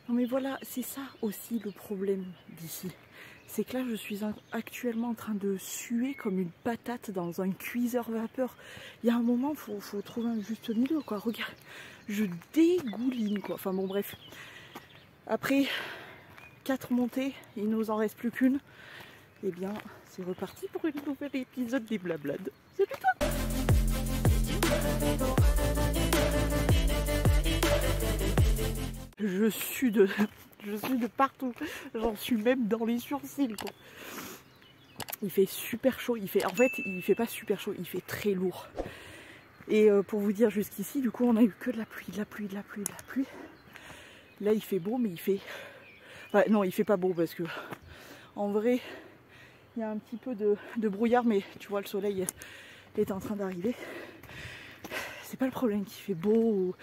Non mais voilà, c'est ça aussi le problème d'ici. C'est que là, je suis actuellement en train de suer comme une patate dans un cuiseur vapeur. Il y a un moment, faut trouver un juste milieu, quoi. Regarde, je dégouline, quoi. Enfin bon, bref. Après 4 montées, il nous en reste plus qu'une. Eh bien, c'est reparti pour une nouvelle épisode des Blablades. Salut toi! Je suis de partout. J'en suis même dans les sourcils, quoi. Il fait super chaud. En fait, il fait pas super chaud. Il fait très lourd. Et pour vous dire, jusqu'ici, du coup, on a eu que de la pluie, de la pluie, de la pluie, de la pluie. Là, il fait beau, mais il fait... Enfin, non, il fait pas beau parce que, en vrai, il y a un petit peu de brouillard, mais tu vois, le soleil est en train d'arriver. C'est pas le problème qu'il fait beau,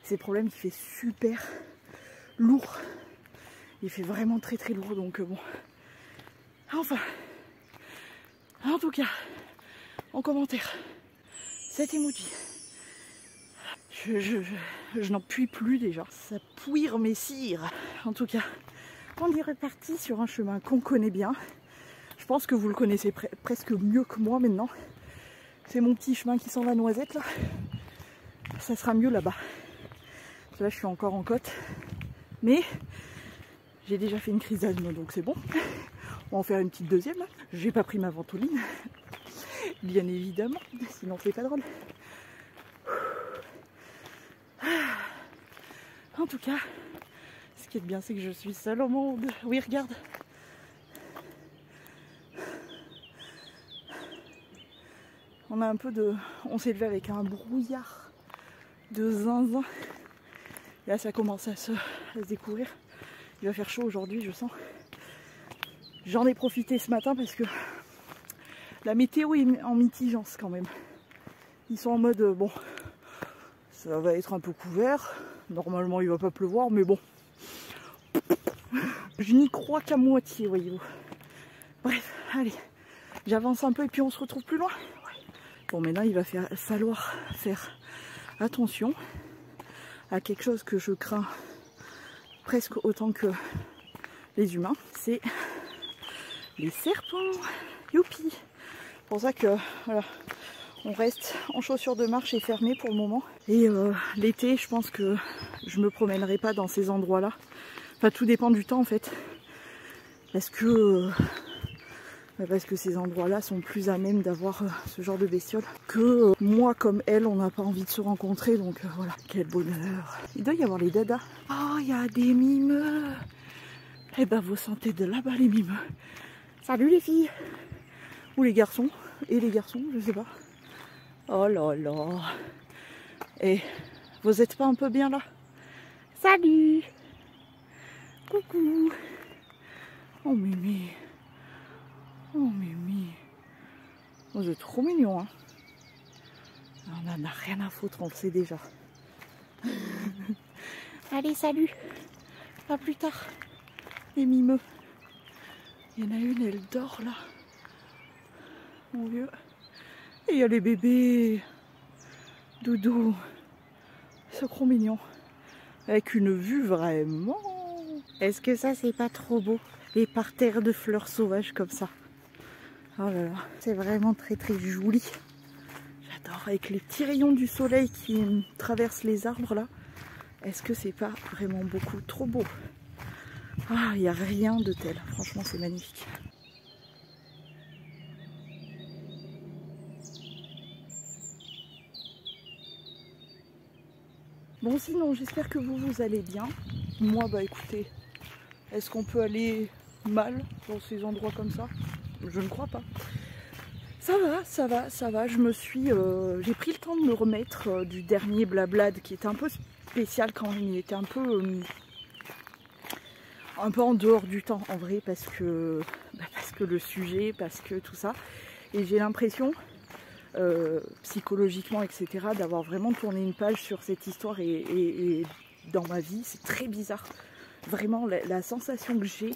c'est le problème qu'il fait super lourd. Il fait vraiment très très lourd, donc bon. Enfin, en tout cas, en commentaire, cet emoji, je n'en puis plus déjà. Ça pouire mes cires. En tout cas, on est reparti sur un chemin qu'on connaît bien. Je pense que vous le connaissez presque mieux que moi maintenant. C'est mon petit chemin qui sent la noisette là. Ça sera mieux là-bas. Là, je suis encore en côte. Mais j'ai déjà fait une crise d'asthme, donc c'est bon. On va en faire une petite deuxième là. J'ai pas pris ma ventoline. Bien évidemment, sinon c'est pas drôle. En tout cas, ce qui est bien, c'est que je suis seule au monde. Oui, regarde. On a un peu de... On s'est levé avec un brouillard de zinzin. Là, ça commence à se découvrir. Il va faire chaud aujourd'hui, je sens. J'en ai profité ce matin parce que la météo est en mitigence quand même. Ils sont en mode, bon, ça va être un peu couvert. Normalement, il va pas pleuvoir, mais bon. Je n'y crois qu'à moitié, voyez-vous. Bref, allez, j'avance un peu et puis on se retrouve plus loin. Bon, maintenant, il va falloir faire attention à quelque chose que je crains presque autant que les humains, c'est les serpents. Youpi! C'est pour ça que, voilà, on reste en chaussures de marche et fermé pour le moment. Et l'été, je pense que je me promènerai pas dans ces endroits-là. Enfin, tout dépend du temps en fait. Parce que ces endroits-là sont plus à même d'avoir ce genre de bestioles que moi comme elle, on n'a pas envie de se rencontrer. Donc voilà, quel bonheur. Il doit y avoir les dadas. Oh, il y a des mimeux. Eh ben, vous sentez de là-bas les mimeux. Salut les filles. Ou les garçons. Et les garçons, je sais pas. Oh là là. Et vous êtes pas un peu bien là? Salut. Coucou. Oh Mimi. Oh Mimi. Vous êtes trop mignon, hein. On en a rien à foutre, on le sait déjà. Allez, salut. À plus tard. Les mimeux. Il y en a une, elle dort là. Mon vieux. Et il y a les bébés. Doudou. C'est trop mignon. Avec une vue vraiment. Est-ce que ça, c'est pas trop beau? Les parterres de fleurs sauvages comme ça. Oh là là. C'est vraiment très très joli. J'adore. Avec les petits rayons du soleil qui traversent les arbres là. Est-ce que c'est pas vraiment beaucoup trop beau? Ah, il n'y a rien de tel. Franchement, c'est magnifique. Bon, sinon, j'espère que vous allez bien. Moi, bah écoutez, est-ce qu'on peut aller mal dans ces endroits comme ça? Je ne crois pas. Ça va, ça va, ça va. J'ai pris le temps de me remettre du dernier Blablade qui était un peu spécial quand même. Il était un peu en dehors du temps en vrai parce que le sujet, parce que tout ça. Et j'ai l'impression, psychologiquement, etc., d'avoir vraiment tourné une page sur cette histoire et dans ma vie. C'est très bizarre. Vraiment, la sensation que j'ai,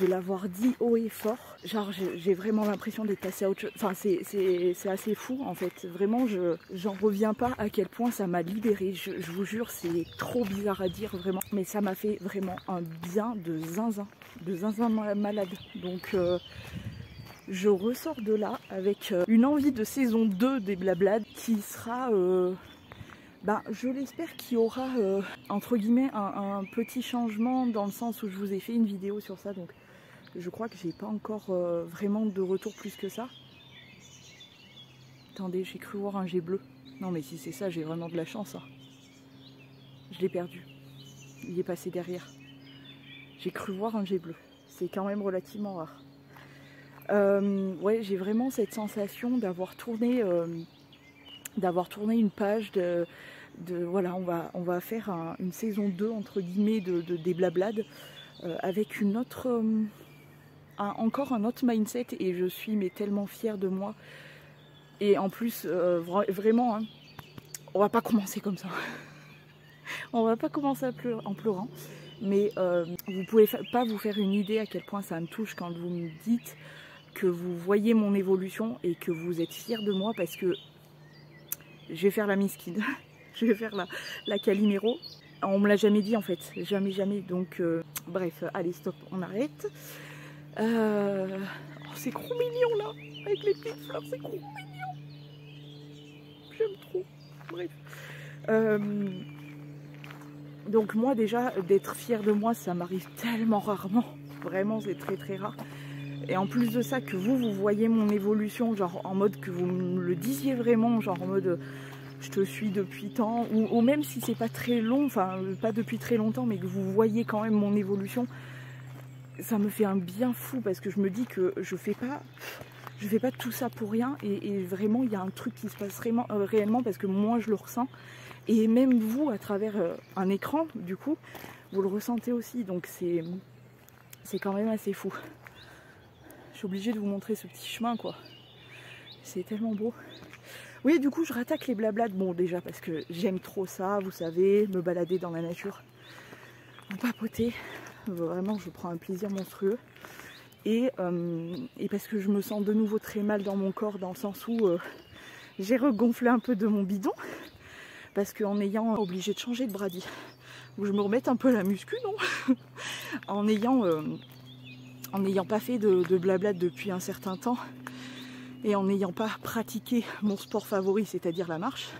de l'avoir dit haut et fort. Genre j'ai vraiment l'impression d'être passée à autre chose. Enfin c'est assez fou en fait. Vraiment j'en reviens pas à quel point ça m'a libérée. Je vous jure, c'est trop bizarre à dire vraiment. Mais ça m'a fait vraiment un bien de zinzin malade. Donc je ressors de là avec une envie de saison 2 des Blablades qui sera... je l'espère qu'il y aura entre guillemets un petit changement dans le sens où je vous ai fait une vidéo sur ça, donc je crois que j'ai pas encore vraiment de retour plus que ça. Attendez, j'ai cru voir un jet bleu. Non mais si c'est ça, j'ai vraiment de la chance. Hein. Je l'ai perdu. Il est passé derrière. J'ai cru voir un jet bleu. C'est quand même relativement rare. Ouais, j'ai vraiment cette sensation d'avoir tourné une page voilà, on va faire une saison 2 entre guillemets des Blablades avec une autre encore un autre mindset, et je suis mais tellement fière de moi. Et en plus vraiment hein, on va pas commencer comme ça. On va pas commencer en pleurant, mais vous pouvez pas vous faire une idée à quel point ça me touche quand vous me dites que vous voyez mon évolution et que vous êtes fiers de moi, parce que je vais faire la miskine. Je vais faire la Calimero. On me l'a jamais dit en fait, jamais. Donc bref, allez stop, on arrête. Oh, c'est trop mignon là, avec les petites fleurs, c'est trop mignon. J'aime trop. Bref. Donc moi déjà, d'être fière de moi, ça m'arrive tellement rarement. Vraiment, c'est très rare. Et en plus de ça, que vous voyez mon évolution, genre en mode que vous me le disiez vraiment, genre en mode je te suis depuis tant, ou même si c'est pas très long, enfin pas depuis très longtemps, mais que vous voyez quand même mon évolution, ça me fait un bien fou, parce que je me dis que je fais pas tout ça pour rien, et vraiment il y a un truc qui se passe réellement, parce que moi je le ressens, et même vous à travers un écran, du coup, vous le ressentez aussi, donc c'est quand même assez fou. Je suis obligée de vous montrer ce petit chemin quoi, c'est tellement beau. Oui, du coup, je rattaque les Blablades. Bon, déjà parce que j'aime trop ça, vous savez, me balader dans la nature, vous papoter. Vraiment, je prends un plaisir monstrueux. Et parce que je me sens de nouveau très mal dans mon corps, dans le sens où j'ai regonflé un peu de mon bidon. Parce qu'en ayant obligé de changer de bradie, où je me remette un peu à la muscu, non en n'ayant pas fait de Blablade depuis un certain temps, et en n'ayant pas pratiqué mon sport favori, c'est-à-dire la marche,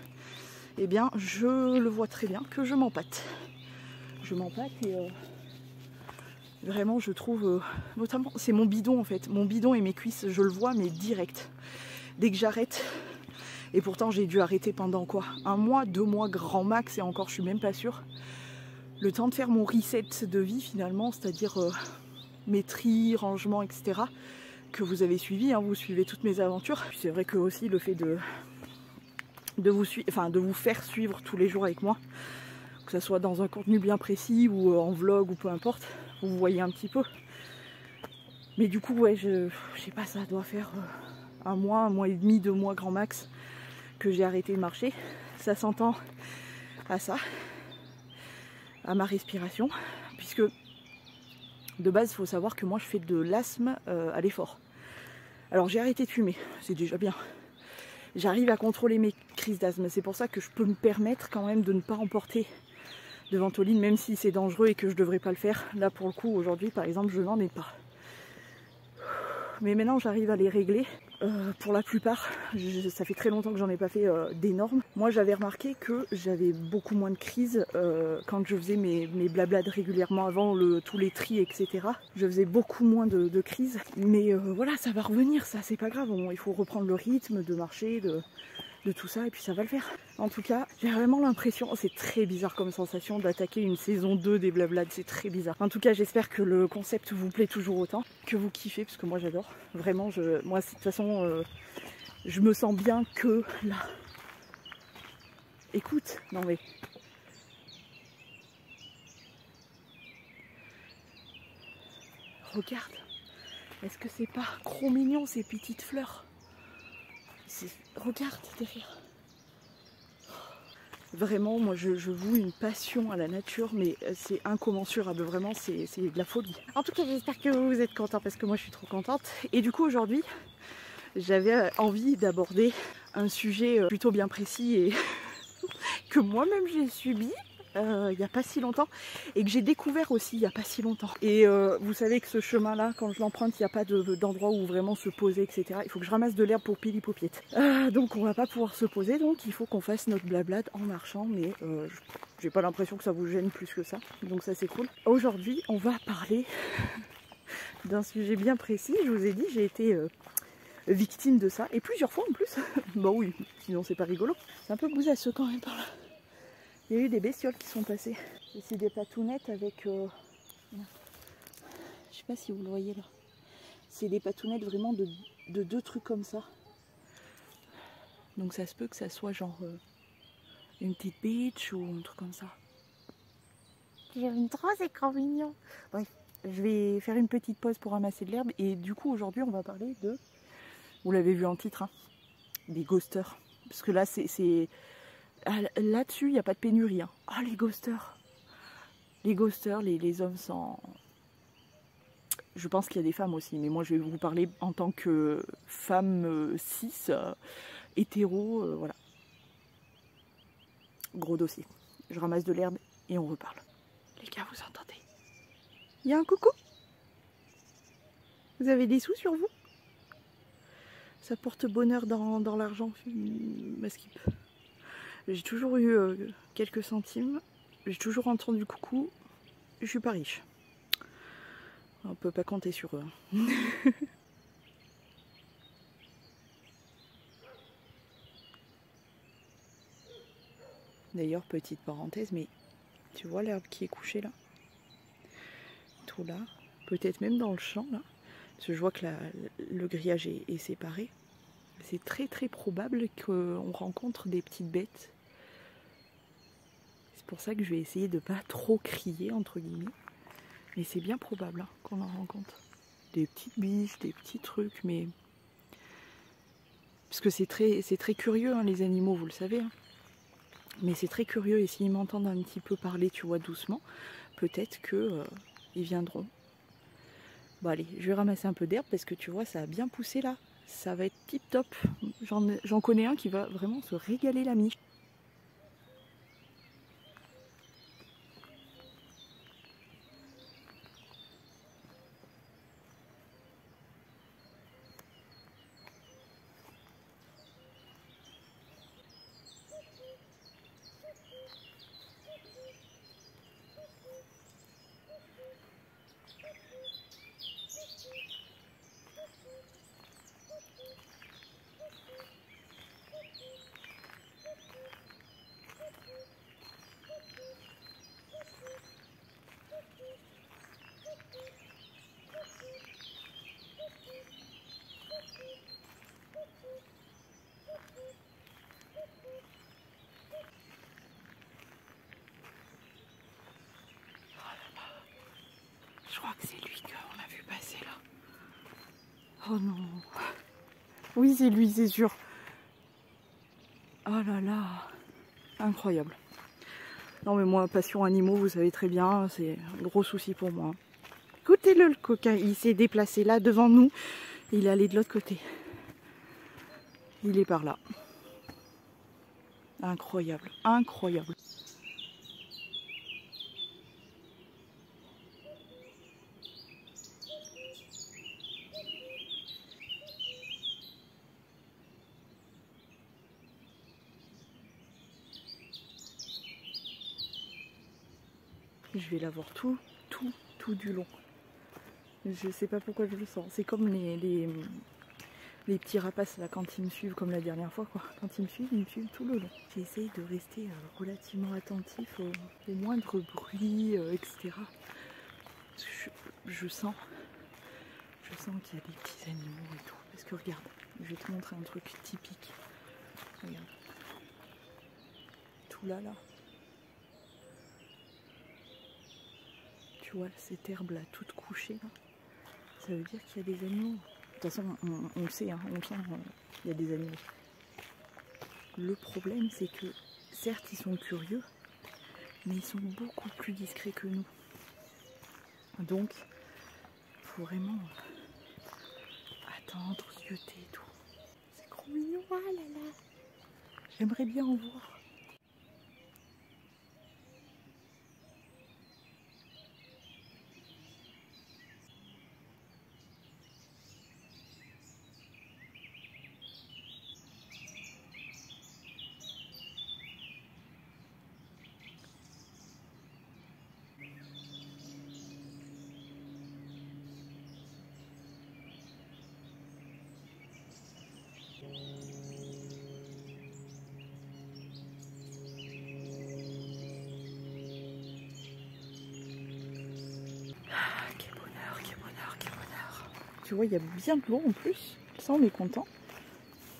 eh bien je le vois très bien que je m'empâte. Je m'empâte et vraiment je trouve, notamment c'est mon bidon en fait, mon bidon et mes cuisses, je le vois mais direct. Dès que j'arrête, et pourtant j'ai dû arrêter pendant quoi, 1 mois, 2 mois grand max, et encore je suis même pas sûre. Le temps de faire mon reset de vie finalement, c'est-à-dire mes tris, rangements, etc. que vous avez suivi, hein, vous suivez toutes mes aventures. C'est vrai que aussi le fait de vous faire suivre tous les jours avec moi, que ce soit dans un contenu bien précis ou en vlog ou peu importe, vous voyez un petit peu. Mais du coup ouais, je sais pas, ça doit faire 1 mois et demi, 2 mois grand max que j'ai arrêté de marcher. Ça s'entend à ça, à ma respiration, puisque de base il faut savoir que moi je fais de l'asthme à l'effort. Alors j'ai arrêté de fumer, c'est déjà bien. J'arrive à contrôler mes crises d'asthme, c'est pour ça que je peux me permettre quand même de ne pas emporter de Ventoline, même si c'est dangereux et que je devrais pas le faire. Là pour le coup aujourd'hui par exemple je n'en ai pas. Mais maintenant j'arrive à les régler. Pour la plupart, ça fait très longtemps que j'en ai pas fait d'énormes. Moi j'avais remarqué que j'avais beaucoup moins de crises quand je faisais mes Blablades régulièrement avant tous les tris, etc. Je faisais beaucoup moins de crises. Mais voilà, ça va revenir, ça c'est pas grave. Bon, il faut reprendre le rythme de marcher, de tout ça, et puis ça va le faire. En tout cas, j'ai vraiment l'impression, c'est très bizarre comme sensation d'attaquer une saison 2 des Blablades, c'est très bizarre. En tout cas, j'espère que le concept vous plaît toujours autant, que vous kiffez, parce que moi j'adore. Vraiment, moi de toute façon, je me sens bien que là. Écoute, non mais... Regarde, est-ce que c'est pas trop mignon ces petites fleurs? Regarde derrière. Vraiment, moi je voue une passion à la nature, mais c'est incommensurable, vraiment c'est de la folie. En tout cas, j'espère que vous êtes contents parce que moi je suis trop contente. Et du coup aujourd'hui, j'avais envie d'aborder un sujet plutôt bien précis et que moi-même j'ai subi. Il n'y a pas si longtemps et que j'ai découvert aussi il n'y a pas si longtemps. Et vous savez que ce chemin-là, quand je l'emprunte, il n'y a pas d'endroit où vraiment se poser, etc. Il faut que je ramasse de l'herbe pour pili-paupiette. Donc on va pas pouvoir se poser, donc il faut qu'on fasse notre blablade en marchant, mais j'ai pas l'impression que ça vous gêne plus que ça, donc ça c'est cool. Aujourd'hui, on va parler d'un sujet bien précis. Je vous ai dit, j'ai été victime de ça, et plusieurs fois en plus. Bah oui, sinon c'est pas rigolo. C'est un peu bousasseux quand même par là. Il y a eu des bestioles qui sont passées. Ici des patounettes avec... je sais pas si vous le voyez là. C'est des patounettes vraiment de deux trucs comme ça. Donc ça se peut que ça soit genre une petite bitch ou un truc comme ça. J'aime trop, c'est trop mignon. Bref, je vais faire une petite pause pour ramasser de l'herbe. Et du coup aujourd'hui on va parler de... Vous l'avez vu en titre, hein, des ghosters. Parce que là c'est... Là-dessus, il n'y a pas de pénurie. Hein. Oh, les ghosters. Les ghosters, les hommes sans... Je pense qu'il y a des femmes aussi, mais moi je vais vous parler en tant que femme cis, hétéro, voilà. Gros dossier. Je ramasse de l'herbe et on reparle. Les gars, vous entendez? Il y a un coucou? Vous avez des sous sur vous? Ça porte bonheur dans l'argent, ma skip. J'ai toujours eu quelques centimes, j'ai toujours entendu coucou, je suis pas riche. On peut pas compter sur eux. D'ailleurs, petite parenthèse, mais tu vois l'herbe qui est couchée là? Tout là, peut-être même dans le champ là, parce que je vois que le grillage est séparé. C'est très très probable qu'on rencontre des petites bêtes. C'est pour ça que je vais essayer de pas trop crier entre guillemets. Mais c'est bien probable hein, qu'on en rencontre. Des petites biches, des petits trucs, mais... Parce que c'est très curieux hein, les animaux, vous le savez. Hein. Mais c'est très curieux et s'ils m'entendent un petit peu parler, tu vois, doucement, peut-être que ils viendront. Bon allez, je vais ramasser un peu d'herbe parce que tu vois, ça a bien poussé là. Ça va être tip top. J'en connais un qui va vraiment se régaler la miche. Je crois que c'est lui qu'on a vu passer là. Oh non. Oui, c'est lui, c'est sûr. Oh là là. Incroyable. Non mais moi, passion animaux, vous savez très bien, c'est un gros souci pour moi. Écoutez-le, le coquin, il s'est déplacé là devant nous. Il est allé de l'autre côté. Il est par là. Incroyable, incroyable. Je vais l'avoir tout du long. Je sais pas pourquoi je le sens. C'est comme les petits rapaces là quand ils me suivent comme la dernière fois quoi. Quand ils me suivent tout le long. J'essaye de rester relativement attentif aux moindres bruits, etc. Parce que je sens qu'il y a des petits animaux et tout. Parce que regarde, je vais te montrer un truc typique. Regarde. Tout là. Tu vois cette herbe là toute couchée là. Ça veut dire qu'il y a des animaux. De toute façon, on le sait, hein, on sent qu'il y a des animaux. Le problème, c'est que certes ils sont curieux, mais ils sont beaucoup plus discrets que nous. Donc, il faut vraiment attendre, zioter et tout. C'est trop mignon, ah là là. J'aimerais bien en voir. Tu vois, il y a bien de l'eau en plus. Ça, on est content.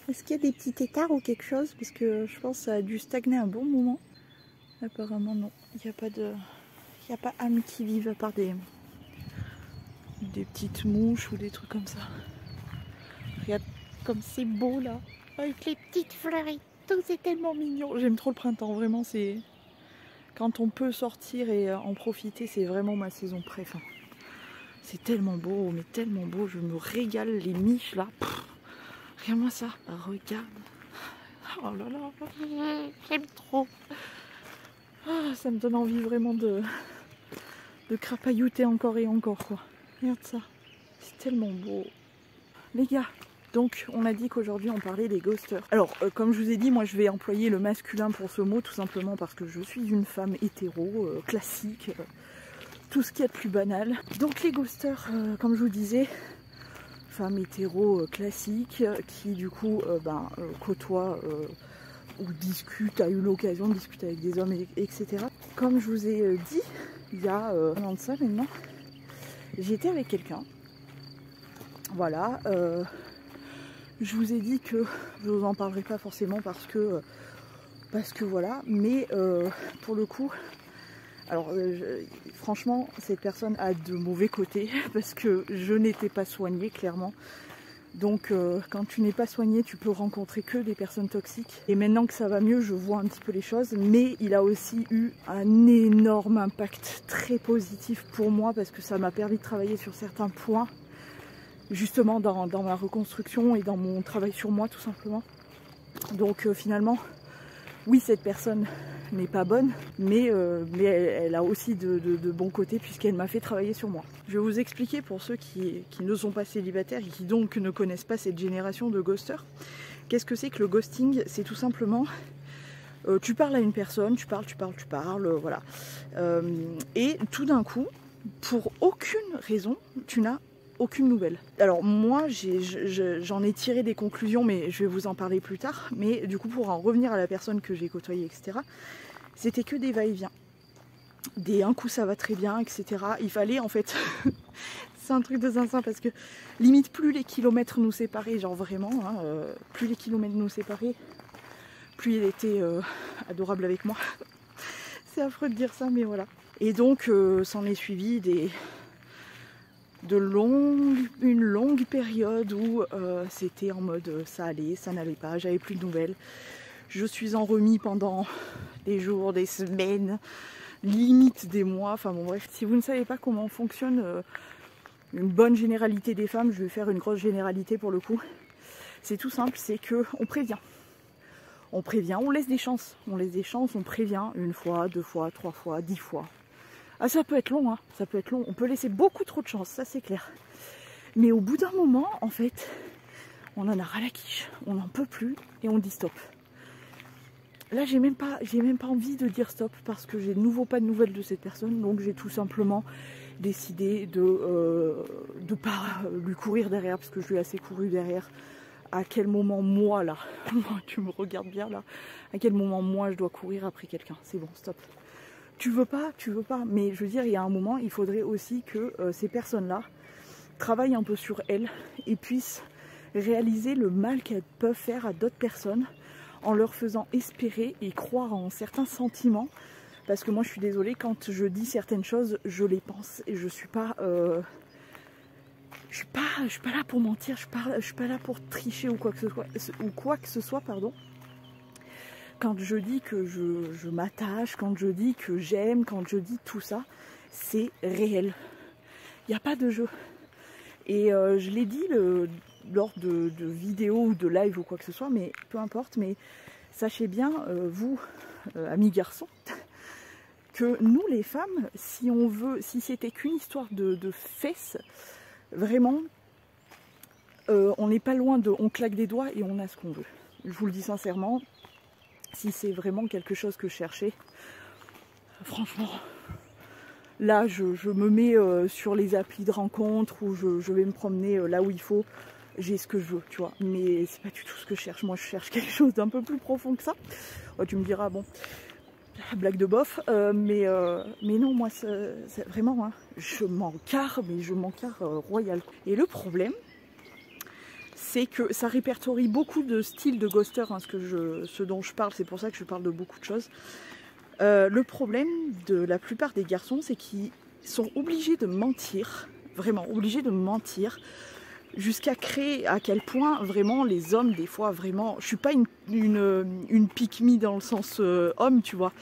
Est-ce qu'il y a des petits écarts ou quelque chose? Parce que je pense que ça a dû stagner un bon moment. Apparemment, non. Il n'y a pas de... Il n'y a pas âme qui vive à part des petites mouches ou des trucs comme ça. Regarde comme c'est beau là. Avec les petites fleurs et tout, c'est tellement mignon. J'aime trop le printemps, vraiment. C'est quand on peut sortir et en profiter, c'est vraiment ma saison préférée. C'est tellement beau, mais tellement beau, je me régale, les miches là. Regarde-moi ça, regarde. Oh là là, j'aime trop. Ah, ça me donne envie vraiment de crapaillouter encore et encore quoi. Regarde ça, c'est tellement beau. Les gars, donc on a dit qu'aujourd'hui on parlait des ghosters. Alors comme je vous ai dit, moi je vais employer le masculin pour ce mot tout simplement parce que je suis une femme hétéro, classique. Tout ce qu'il y a de plus banal. Donc les ghosters, comme je vous disais, femmes hétéro classiques qui du coup côtoient ou discutent, a eu l'occasion de discuter avec des hommes, etc. Comme je vous ai dit, il y a un an de ça maintenant, j'étais avec quelqu'un. Voilà. Je vous ai dit que je vous en parlerai pas forcément parce que voilà, mais pour le coup, alors franchement cette personne a de mauvais côtés parce que je n'étais pas soignée clairement. Donc quand tu n'es pas soigné, tu peux rencontrer que des personnes toxiques. Et maintenant que ça va mieux, je vois un petit peu les choses. Mais il a aussi eu un énorme impact très positif pour moi parce que ça m'a permis de travailler sur certains points. Justement dans ma reconstruction et dans mon travail sur moi tout simplement. Donc finalement, oui cette personne n'est pas bonne, mais elle a aussi de bons côtés puisqu'elle m'a fait travailler sur moi. Je vais vous expliquer pour ceux qui ne sont pas célibataires et qui donc ne connaissent pas cette génération de ghosters. Qu'est-ce que c'est que le ghosting? C'est tout simplement, tu parles à une personne, tu parles, voilà. Et tout d'un coup, pour aucune raison, tu n'as aucune nouvelle. Alors moi j'en ai tiré des conclusions, mais je vais vous en parler plus tard. Mais du coup pour en revenir à la personne que j'ai côtoyée, etc., c'était que des va-et-vient. Des un coup ça va très bien, etc. Il fallait en fait, c'est un truc de zinzin parce que limite plus les kilomètres nous séparaient, genre vraiment, hein, plus les kilomètres nous séparaient, plus il était adorable avec moi. C'est affreux de dire ça, mais voilà. Et donc s'en est suivi une longue période où c'était en mode ça allait, ça n'allait pas, j'avais plus de nouvelles. Je suis en remis pendant des jours, des semaines, limite des mois, enfin bon bref. Si vous ne savez pas comment fonctionne une bonne généralité des femmes, je vais faire une grosse généralité pour le coup. C'est tout simple, c'est que on prévient. On prévient, on laisse des chances. On prévient une fois, 2 fois, 3 fois, 10 fois. Ah ça peut être long, hein, ça peut être long. On peut laisser beaucoup trop de chance, ça c'est clair. Mais au bout d'un moment, en fait, on en a ras la quiche. On n'en peut plus et on dit stop. Là j'ai même pas envie de dire stop parce que j'ai de nouveau pas de nouvelles de cette personne, donc j'ai tout simplement décidé de pas lui courir derrière parce que je lui ai assez couru derrière. À quel moment moi là, tu me regardes bien là, à quel moment moi je dois courir après quelqu'un? C'est bon, stop. Tu veux pas, mais je veux dire il y a un moment il faudrait aussi que ces personnes là travaillent un peu sur elles et puissent réaliser le mal qu'elles peuvent faire à d'autres personnes en leur faisant espérer et croire en certains sentiments. Parce que moi je suis désolée, quand je dis certaines choses, je les pense et je suis pas là pour mentir, je suis pas là pour tricher ou quoi que ce soit, pardon. Quand je dis que je m'attache, quand je dis que j'aime, quand je dis tout ça, c'est réel. Il n'y a pas de jeu. Et je l'ai dit lors de vidéos ou de live ou quoi que ce soit, mais peu importe, mais sachez bien, vous, amis garçons, que nous les femmes, si on veut, si c'était qu'une histoire de fesses, vraiment, on n'est pas loin de, on claque des doigts et on a ce qu'on veut. Je vous le dis sincèrement, si c'est vraiment quelque chose que je cherchais, franchement, là je me mets sur les applis de rencontres où je vais me promener là où il faut, j'ai ce que je veux, tu vois, mais c'est pas du tout ce que je cherche. Moi je cherche quelque chose d'un peu plus profond que ça. Tu me diras, bon, blague de bof, mais non, moi c'est vraiment, hein, je m'en carre, mais je m'en carre royal. Et le problème, c'est que ça répertorie beaucoup de styles de ghoster, hein, ce dont je parle, c'est pour ça que je parle de beaucoup de choses. Le problème de la plupart des garçons, c'est qu'ils sont obligés de mentir, vraiment obligés de mentir, jusqu'à créer à quel point vraiment les hommes, des fois, vraiment, je suis pas une pick-me dans le sens homme, tu vois,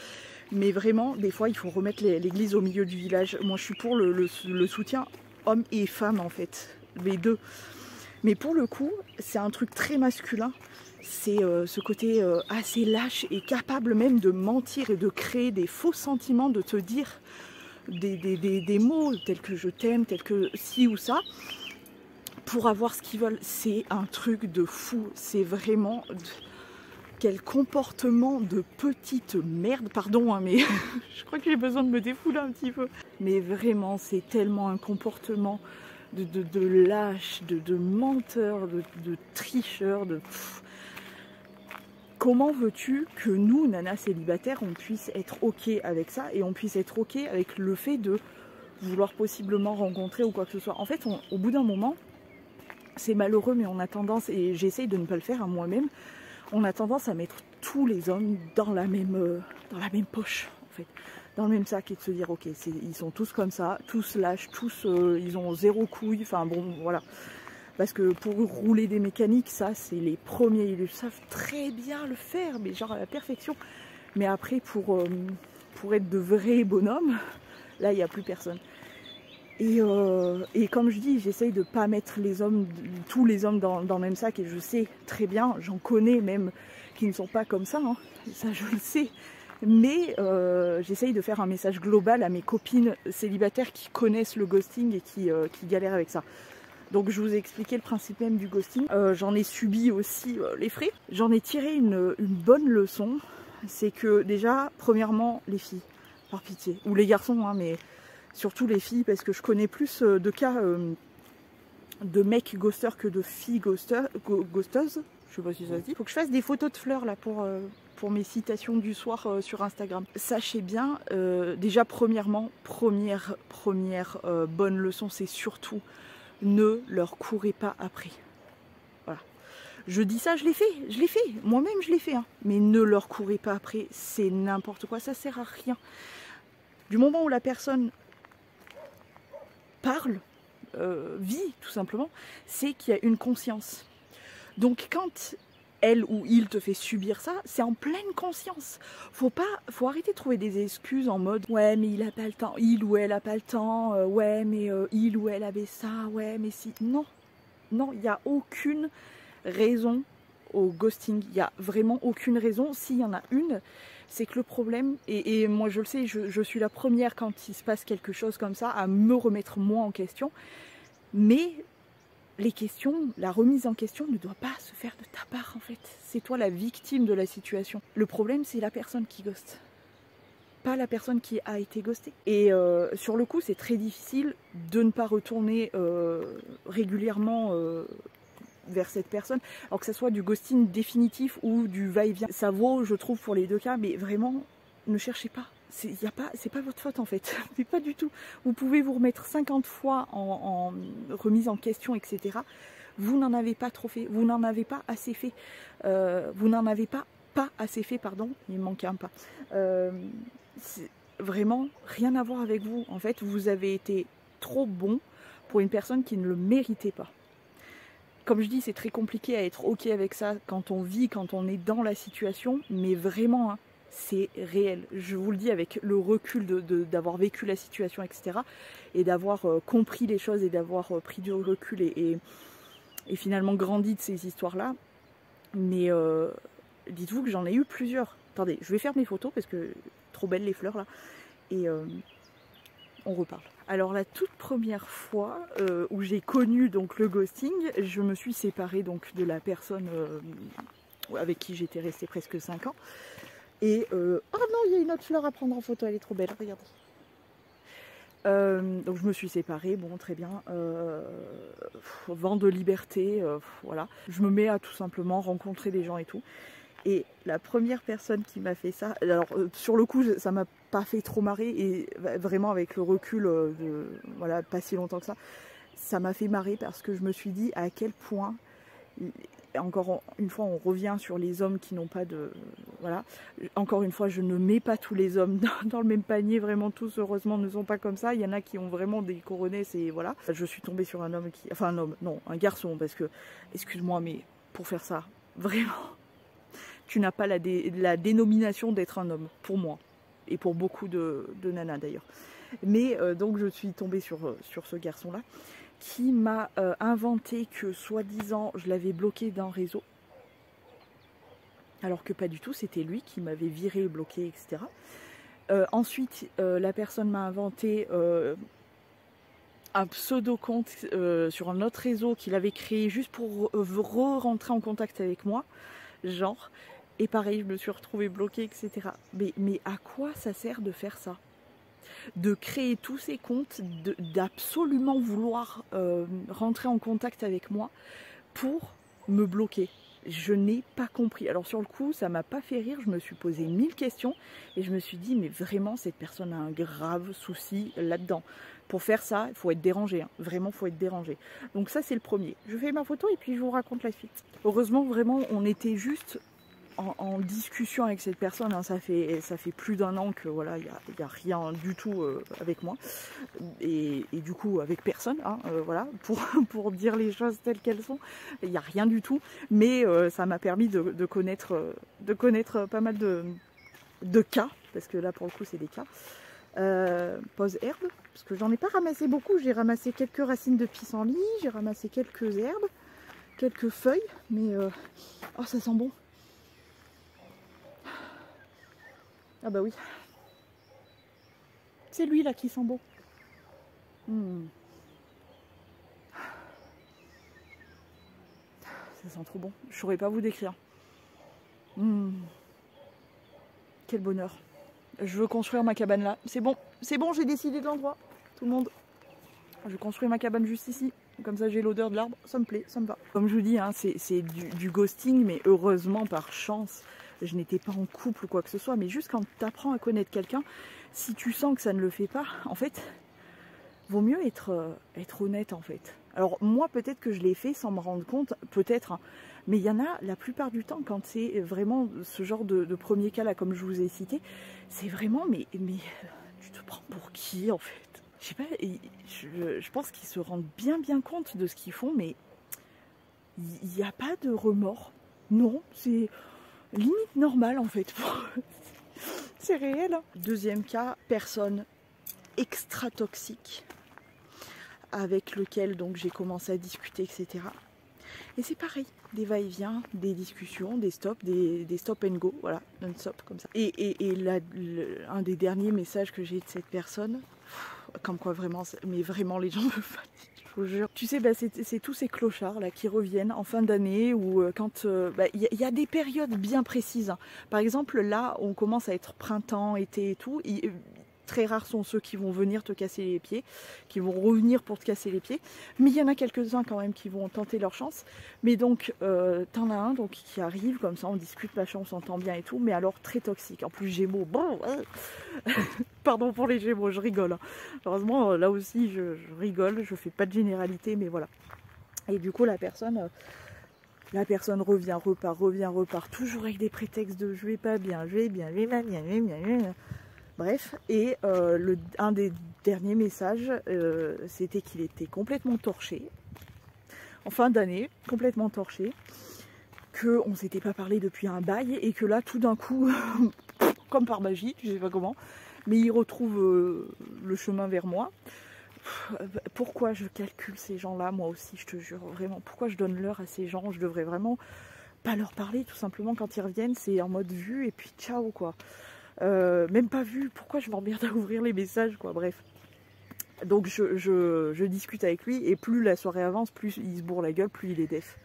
mais vraiment, des fois, il faut remettre l'église au milieu du village. Moi, je suis pour le soutien homme et femme, en fait, les deux. Mais pour le coup, c'est un truc très masculin. C'est ce côté assez lâche et capable même de mentir et de créer des faux sentiments, de te dire des mots tels que je t'aime, tels que ci ou ça, pour avoir ce qu'ils veulent. C'est un truc de fou. C'est vraiment... Quel comportement de petite merde, pardon, hein, mais je crois que j'ai besoin de me défouler un petit peu. Mais vraiment, c'est tellement un comportement de lâche, de menteur, de tricheur, Comment veux-tu que nous, nanas célibataires, on puisse être ok avec ça et on puisse être ok avec le fait de vouloir possiblement rencontrer ou quoi que ce soit. En fait, au bout d'un moment, c'est malheureux, mais on a tendance, et j'essaye de ne pas le faire à moi-même, on a tendance à mettre tous les hommes dans la même poche, en fait, dans le même sac, et de se dire ok, ils sont tous comme ça, tous lâches, tous ils ont zéro couille, enfin bon, voilà. Parce que pour rouler des mécaniques, ça c'est les premiers, ils savent très bien le faire, mais genre à la perfection. Mais après pour être de vrais bonhommes, là il n'y a plus personne. Et comme je dis, j'essaye de ne pas mettre tous les hommes dans le même sac, et je sais très bien, j'en connais même qui ne sont pas comme ça, hein, ça je le sais. Mais j'essaye de faire un message global à mes copines célibataires qui connaissent le ghosting et qui galèrent avec ça. Donc je vous ai expliqué le principe même du ghosting. J'en ai subi aussi les frais. J'en ai tiré une bonne leçon. C'est que déjà, premièrement, les filles, par pitié, ou les garçons, hein, mais surtout les filles, parce que je connais plus de cas de mecs ghosters que de filles ghosteuses. Je sais pas si ça se dit. Faut que je fasse des photos de fleurs là pour mes citations du soir sur Instagram. Sachez bien, déjà premièrement, première bonne leçon, c'est surtout ne leur courez pas après. Voilà. Je dis ça, je l'ai fait. Moi-même, je l'ai fait. Hein. Mais ne leur courez pas après, c'est n'importe quoi. Ça sert à rien. Du moment où la personne parle, vit, tout simplement, c'est qu'il y a une conscience. Donc, quand elle ou il te fait subir ça, c'est en pleine conscience. Faut arrêter de trouver des excuses en mode ouais mais il a pas le temps, il ou elle a pas le temps, ouais mais il ou elle avait ça, ouais mais si. Non, il n'y a aucune raison au ghosting, il n'y a vraiment aucune raison. S'il y en a une, c'est que le problème, et moi je le sais, je suis la première quand il se passe quelque chose comme ça à me remettre moi en question, mais les questions, la remise en question ne doit pas se faire de ta part en fait. C'est toi la victime de la situation. Le problème c'est la personne qui ghoste, pas la personne qui a été ghostée. Et sur le coup c'est très difficile de ne pas retourner régulièrement vers cette personne. Alors que ce soit du ghosting définitif ou du va-et-vient. Ça vaut je trouve pour les deux cas, mais vraiment ne cherchez pas. C'est pas votre faute en fait, mais pas du tout. Vous pouvez vous remettre 50 fois en remise en question, etc. Vous n'en avez pas trop fait, vous n'en avez pas assez fait, vous n'en avez pas assez fait, pardon, il me manquait un pas. C'est vraiment rien à voir avec vous. En fait, vous avez été trop bon pour une personne qui ne le méritait pas. Comme je dis, c'est très compliqué à être ok avec ça quand on vit, quand on est dans la situation, mais vraiment, hein, c'est réel. Je vous le dis avec le recul d'avoir vécu la situation, etc. Et d'avoir compris les choses et d'avoir pris du recul et finalement grandi de ces histoires-là. Mais dites-vous que j'en ai eu plusieurs. Attendez, je vais faire mes photos parce que trop belles les fleurs là. Et on reparle. Alors la toute première fois où j'ai connu donc le ghosting, je me suis séparée donc de la personne avec qui j'étais restée presque 5 ans. Et oh non, il y a une autre fleur à prendre en photo, elle est trop belle, regardez. Donc je me suis séparée, bon très bien, vent de liberté, voilà. Je me mets à tout simplement rencontrer des gens et tout. Et la première personne qui m'a fait ça, alors sur le coup ça m'a pas fait trop marrer et vraiment avec le recul de voilà, pas si longtemps que ça m'a fait marrer parce que je me suis dit à quel point, encore une fois on revient sur les hommes qui n'ont pas de... Voilà, encore une fois je ne mets pas tous les hommes dans le même panier, vraiment tous heureusement ne sont pas comme ça, il y en a qui ont vraiment des coronesses et voilà. Je suis tombée sur un homme qui... Enfin un homme, non, un garçon parce que, excuse-moi mais pour faire ça, vraiment... Tu n'as pas la dénomination d'être un homme, pour moi, et pour beaucoup de nanas d'ailleurs. Mais donc je suis tombée sur ce garçon-là, qui m'a inventé que soi-disant je l'avais bloqué d'un réseau, alors que pas du tout, c'était lui qui m'avait viré, bloqué, etc. Ensuite, la personne m'a inventé un pseudo-compte sur un autre réseau qu'il avait créé juste pour re-rentrer en contact avec moi, genre... Et pareil, je me suis retrouvée bloquée, etc. Mais à quoi ça sert de faire ça? De créer tous ces comptes, d'absolument vouloir rentrer en contact avec moi pour me bloquer. Je n'ai pas compris. Alors sur le coup, ça m'a pas fait rire, je me suis posé 1000 questions et je me suis dit, mais vraiment, cette personne a un grave souci là-dedans. Pour faire ça, il faut être dérangé, hein. Vraiment, il faut être dérangé. Donc ça, c'est le premier. Je fais ma photo et puis je vous raconte la suite. Heureusement, vraiment, on était juste... En discussion avec cette personne, hein, ça fait plus d'1 an que voilà, il y a rien du tout avec moi et du coup avec personne, hein, voilà, pour dire les choses telles qu'elles sont, il n'y a rien du tout, mais ça m'a permis de connaître pas mal de cas, parce que là pour le coup c'est des cas. Pose herbe, parce que j'en ai pas ramassé beaucoup, j'ai ramassé quelques racines de pissenlit, j'ai ramassé quelques herbes, quelques feuilles, mais oh ça sent bon. Ah bah oui. C'est lui là qui sent bon. Ça sent trop bon. Je saurais pas vous décrire. Quel bonheur. Je veux construire ma cabane là. C'est bon, j'ai décidé de l'endroit. Tout le monde. Je construis ma cabane juste ici. Comme ça j'ai l'odeur de l'arbre. Ça me plaît, ça me va. Comme je vous dis, hein, c'est du ghosting, mais heureusement par chance. Je n'étais pas en couple ou quoi que ce soit, mais juste quand tu apprends à connaître quelqu'un, si tu sens que ça ne le fait pas, en fait, vaut mieux être honnête en fait. Alors moi peut-être que je l'ai fait sans me rendre compte, peut-être, hein, mais il y en a la plupart du temps quand c'est vraiment ce genre de premier cas là comme je vous ai cité, c'est vraiment mais tu te prends pour qui en fait? Je sais pas, je pense qu'ils se rendent bien compte de ce qu'ils font, mais il n'y a pas de remords. Non, c'est... limite normal en fait. C'est réel. Hein. Deuxième cas, personne extra toxique avec lequel donc j'ai commencé à discuter, etc. Et c'est pareil, des va-et-vient, des discussions, des stops, des stop and go, voilà, non-stop comme ça. Et là, un des derniers messages que j'ai de cette personne, comme quoi vraiment, mais vraiment les gens me fatiguent. Je vous jure. Tu sais, bah, c'est tous ces clochards là qui reviennent en fin d'année ou quand y a des périodes bien précises. Hein. Par exemple, là, on commence à être printemps, été et tout. Très rares sont ceux qui vont venir te casser les pieds, qui vont revenir pour te casser les pieds. Mais il y en a quelques-uns quand même qui vont tenter leur chance. Mais donc, t'en as un donc, qui arrive comme ça, on discute, machin, on s'entend bien et tout. Mais alors très toxique. En plus, Gémeaux, bon, pardon pour les Gémeaux, je rigole. Hein. Heureusement, là aussi, je rigole, je fais pas de généralité, mais voilà. Et du coup, la personne revient, repart, toujours avec des prétextes de je vais pas bien, je vais bien. Bref, et un des derniers messages, c'était qu'il était complètement torché. en fin d'année, complètement torché, qu'on ne s'était pas parlé depuis un bail et que là tout d'un coup, comme par magie, je sais pas comment, mais il retrouve le chemin vers moi. Pourquoi je calcule ces gens-là, moi aussi, je te jure, vraiment, pourquoi je donne l'heure à ces gens? Je devrais vraiment pas leur parler, tout simplement, quand ils reviennent, c'est en mode vue et puis ciao, quoi. Même pas vu, pourquoi je m'emmerde à ouvrir les messages, quoi, bref. Donc je discute avec lui et plus la soirée avance, plus il se bourre la gueule, plus il est def.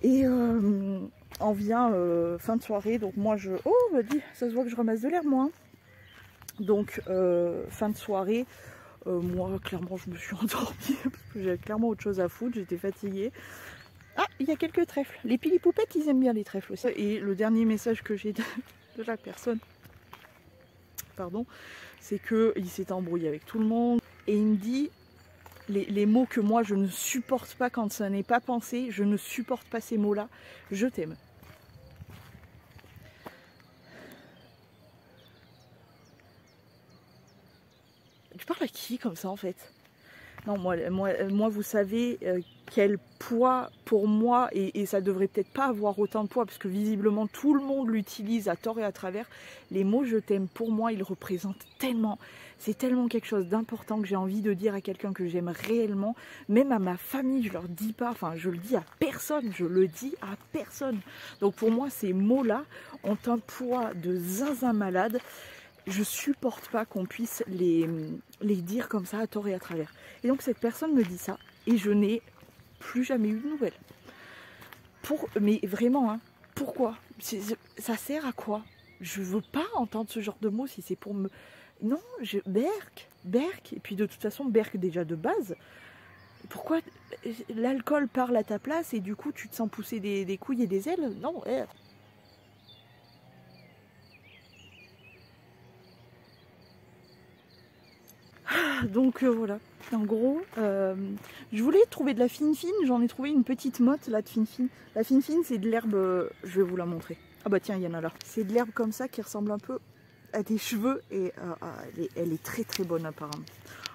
Et on vient fin de soirée, donc moi je... Oh, bah dis, ça se voit que je ramasse de l'herbe, moi. Hein. Donc fin de soirée, moi clairement je me suis endormie parce que j'avais clairement autre chose à foutre, j'étais fatiguée. Ah, il y a quelques trèfles. Les pilipoupettes, ils aiment bien les trèfles aussi. Et le dernier message que j'ai de la personne, pardon, c'est qu'il s'est embrouillé avec tout le monde. Et il me dit les mots que moi je ne supporte pas quand ça n'est pas pensé, je ne supporte pas ces mots-là. Je t'aime. Tu parles à qui comme ça en fait? Non, moi, vous savez quel poids pour moi, et ça devrait peut-être pas avoir autant de poids, parce que visiblement tout le monde l'utilise à tort et à travers. Les mots je t'aime, pour moi, ils représentent tellement, c'est tellement quelque chose d'important que j'ai envie de dire à quelqu'un que j'aime réellement. Même à ma famille, je leur dis pas, enfin je le dis à personne, je le dis à personne. Donc pour moi, ces mots-là ont un poids de zinzin malade. Je supporte pas qu'on puisse les dire comme ça à tort et à travers. Et donc cette personne me dit ça et je n'ai plus jamais eu de nouvelles. Mais vraiment, hein, pourquoi? Ça sert à quoi? Je veux pas entendre ce genre de mots si c'est pour me... Non, Berk. Et puis de toute façon, Berk déjà de base. Pourquoi l'alcool parle à ta place et du coup tu te sens pousser des couilles et des ailes? Non, Donc voilà, en gros, je voulais trouver de la fine, j'en ai trouvé une petite motte là de fine. La fine, c'est de l'herbe, je vais vous la montrer. Ah bah tiens, il y en a là. C'est de l'herbe comme ça qui ressemble un peu à des cheveux et elle est très très bonne apparemment.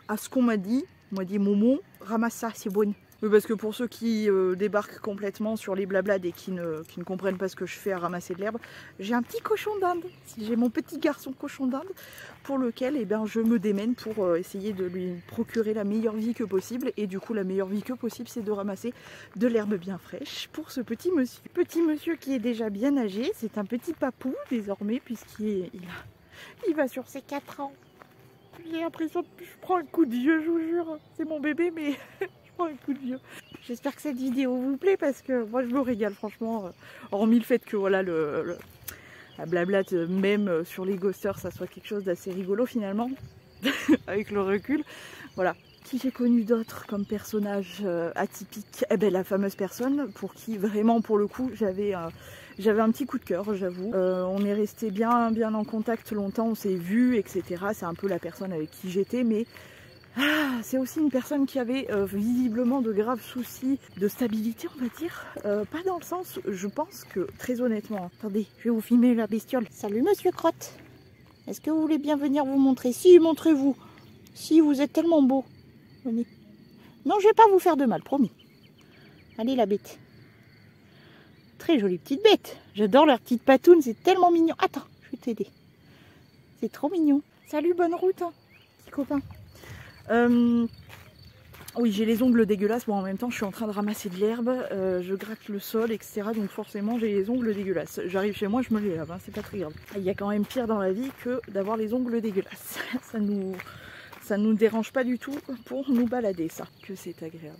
À ce qu'on m'a dit, Momo, ramasse ça, c'est bonne. Oui, parce que pour ceux qui débarquent complètement sur les blablades et qui ne comprennent pas ce que je fais à ramasser de l'herbe, j'ai un petit cochon d'Inde. J'ai mon petit garçon cochon d'Inde pour lequel je me démène pour essayer de lui procurer la meilleure vie que possible. Et du coup, la meilleure vie que possible, c'est de ramasser de l'herbe bien fraîche pour ce petit monsieur. Petit monsieur qui est déjà bien âgé, c'est un petit papou désormais puisqu'il va sur ses 4 ans. J'ai l'impression que je prends un coup de vieux, je vous jure. C'est mon bébé, mais... un coup de vieux. J'espère que cette vidéo vous plaît parce que moi je me régale franchement, hormis le fait que voilà la blablate même sur les ghosters ça soit quelque chose d'assez rigolo finalement avec le recul. Voilà. Qui j'ai connu d'autres comme personnage atypique? La fameuse personne pour qui vraiment pour le coup j'avais un petit coup de cœur, j'avoue. On est resté bien en contact longtemps, on s'est vu, etc. C'est un peu la personne avec qui j'étais, mais c'est aussi une personne qui avait visiblement de graves soucis de stabilité, on va dire. Pas dans le sens, je pense que, très honnêtement, attendez, je vais vous filmer la bestiole. Salut monsieur Crotte. Est-ce que vous voulez bien venir vous montrer? Si, montrez-vous. Si, vous êtes tellement beau. Venez. Non, je vais pas vous faire de mal, promis. Allez la bête. Très jolie petite bête. J'adore leur petite patoune, c'est tellement mignon. Attends, je vais t'aider. C'est trop mignon. Salut, bonne route, hein, petit copain. Oui, j'ai les ongles dégueulasses. Bon, en même temps, je suis en train de ramasser de l'herbe, je gratte le sol, etc. Donc forcément, j'ai les ongles dégueulasses. J'arrive chez moi, je me les lave, hein, c'est pas très grave. Il y a quand même pire dans la vie que d'avoir les ongles dégueulasses. Ça nous dérange pas du tout pour nous balader, ça. Que c'est agréable.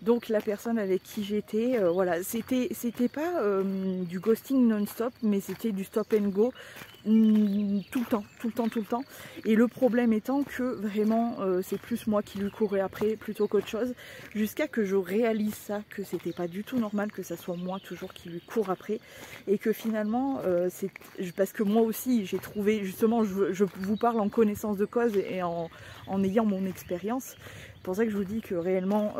Donc la personne avec qui j'étais, voilà, c'était pas du ghosting non-stop, mais c'était du stop and go tout le temps. Et le problème étant que vraiment c'est plus moi qui lui courais après plutôt qu'autre chose, jusqu'à que je réalise ça, que c'était pas du tout normal que ça soit moi toujours qui lui cours après, et que finalement c'est parce que moi aussi j'ai trouvé, justement je vous parle en connaissance de cause et en ayant mon expérience. C'est pour ça que je vous dis que réellement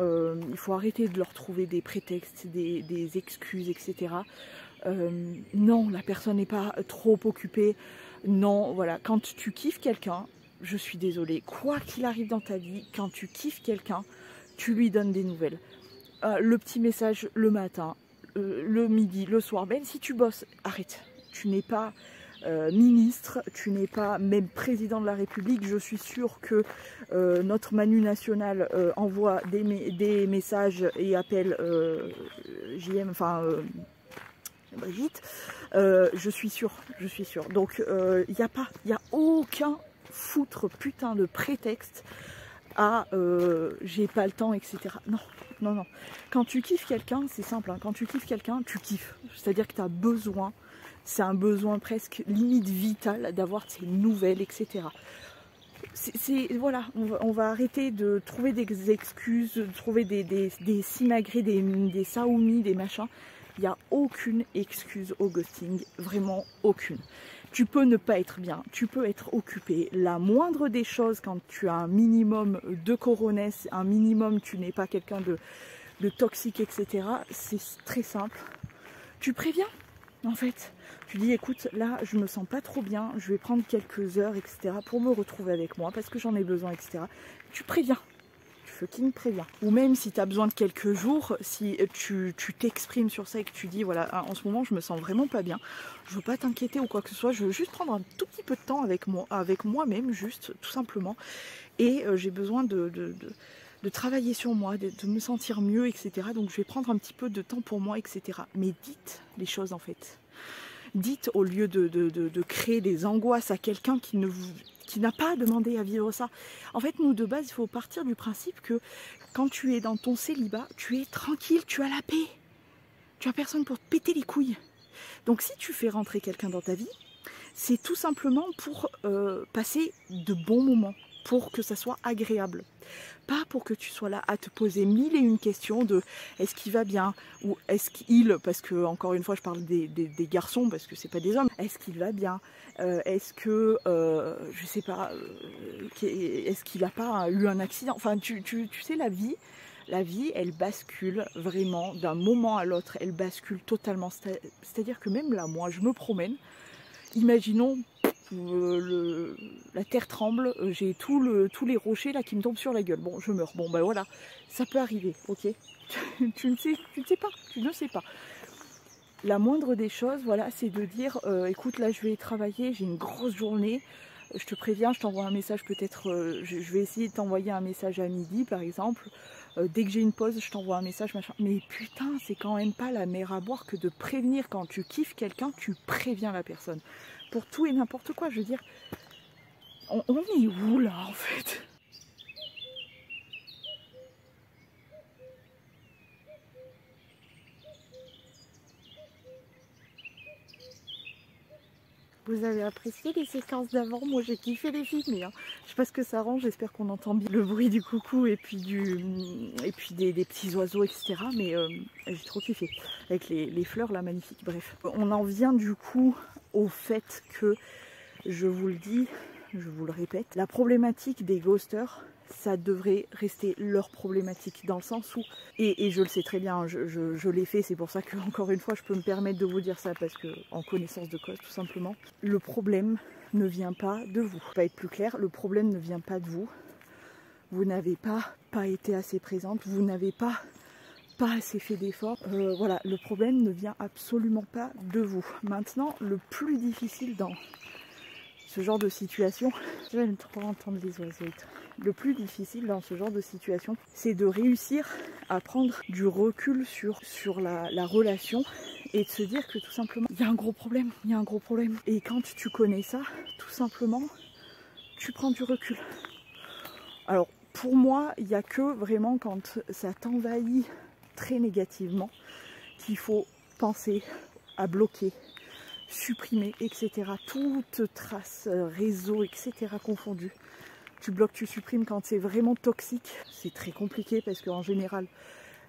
il faut arrêter de leur trouver des prétextes, des excuses, etc. Non, la personne n'est pas trop occupée. Non, voilà, quand tu kiffes quelqu'un, je suis désolée, quoi qu'il arrive dans ta vie, quand tu kiffes quelqu'un, tu lui donnes des nouvelles. Le petit message le matin, le midi, le soir, même si tu bosses, arrête. Tu n'es pas ministre, tu n'es pas même président de la République. Je suis sûre que notre Manu national envoie des messages et appelle JM, enfin Brigitte. Je suis sûre. Donc il n'y a aucun foutre putain de prétexte à j'ai pas le temps, etc. Non. Quand tu kiffes quelqu'un, c'est simple, hein. Quand tu kiffes quelqu'un, tu kiffes. C'est-à-dire que tu as besoin, c'est un besoin presque limite vital d'avoir ces nouvelles, etc. Voilà, on va arrêter de trouver des excuses, de trouver des simagrées, des saoumis, des machins. Il n'y a aucune excuse au ghosting, vraiment aucune. Tu peux ne pas être bien, tu peux être occupé. La moindre des choses, quand tu as un minimum de coronesse, un minimum, tu n'es pas quelqu'un de toxique, etc. C'est très simple. Tu préviens, en fait. Tu dis, écoute, là, je me sens pas trop bien, je vais prendre quelques heures, etc. pour me retrouver avec moi, parce que j'en ai besoin, etc. Tu préviens. Fucking préviens. Ou même si tu as besoin de quelques jours, si tu t'exprimes sur ça et que tu dis voilà, en ce moment je me sens vraiment pas bien, je veux pas t'inquiéter ou quoi que ce soit, je veux juste prendre un tout petit peu de temps avec moi-même, juste tout simplement, et j'ai besoin de travailler sur moi, de me sentir mieux, etc. Donc je vais prendre un petit peu de temps pour moi, etc. Mais dites les choses en fait. Dites au lieu de créer des angoisses à quelqu'un qui n'a pas demandé à vivre ça. En fait, nous, de base, il faut partir du principe que quand tu es dans ton célibat, tu es tranquille, tu as la paix. Tu as personne pour te péter les couilles. Donc, si tu fais rentrer quelqu'un dans ta vie, c'est tout simplement pour passer de bons moments, pour que ça soit agréable. Pas pour que tu sois là à te poser mille et une questions de est-ce qu'il va bien ou est-ce qu'il, parce que encore une fois je parle des garçons parce que c'est pas des hommes, est-ce qu'il va bien, est-ce que je sais pas, est-ce qu'il a pas eu un accident, enfin tu sais la vie elle bascule vraiment d'un moment à l'autre, elle bascule totalement, c'est-à-dire que même là moi je me promène, imaginons la terre tremble, j'ai tous les rochers là qui me tombent sur la gueule. Bon, je meurs. Bon, ben voilà, ça peut arriver, ok. tu ne sais pas. La moindre des choses, voilà, c'est de dire, écoute, là, je vais travailler, j'ai une grosse journée. Je te préviens, je t'envoie un message peut-être. Je vais essayer de t'envoyer un message à midi, par exemple. Dès que j'ai une pause, je t'envoie un message, machin. Mais putain, c'est quand même pas la mer à boire que de prévenir. Quand tu kiffes quelqu'un, tu préviens la personne. Pour tout et n'importe quoi, je veux dire, on est où là en fait? Vous avez apprécié les séquences d'avant? Moi j'ai kiffé les films, hein. Je sais pas ce que ça rend, j'espère qu'on entend bien le bruit du coucou et puis des petits oiseaux, etc. Mais j'ai trop kiffé avec les fleurs là magnifiques. Bref, on en vient du coup au fait que, je vous le dis, je vous le répète, la problématique des ghosters, ça devrait rester leur problématique, dans le sens où, et je le sais très bien, je l'ai fait, c'est pour ça que encore une fois je peux me permettre de vous dire ça, parce que en connaissance de cause tout simplement, le problème ne vient pas de vous. Pour pas être plus clair, le problème ne vient pas de vous. Vous n'avez pas été assez présente, vous n'avez pas assez fait d'efforts. Voilà, le problème ne vient absolument pas de vous. Maintenant, le plus difficile dans ce genre de situation, j'aime trop entendre les oiseaux et tout. Le plus difficile dans ce genre de situation, c'est de réussir à prendre du recul sur la relation et de se dire que tout simplement, il y a un gros problème, Et quand tu connais ça, tout simplement, tu prends du recul. Alors, pour moi, il n'y a que vraiment quand ça t'envahit très négativement qu'il faut penser à bloquer, supprimer, etc. Toute trace, réseau, etc. confondu. Tu bloques, tu supprimes quand c'est vraiment toxique. C'est très compliqué parce qu'en général,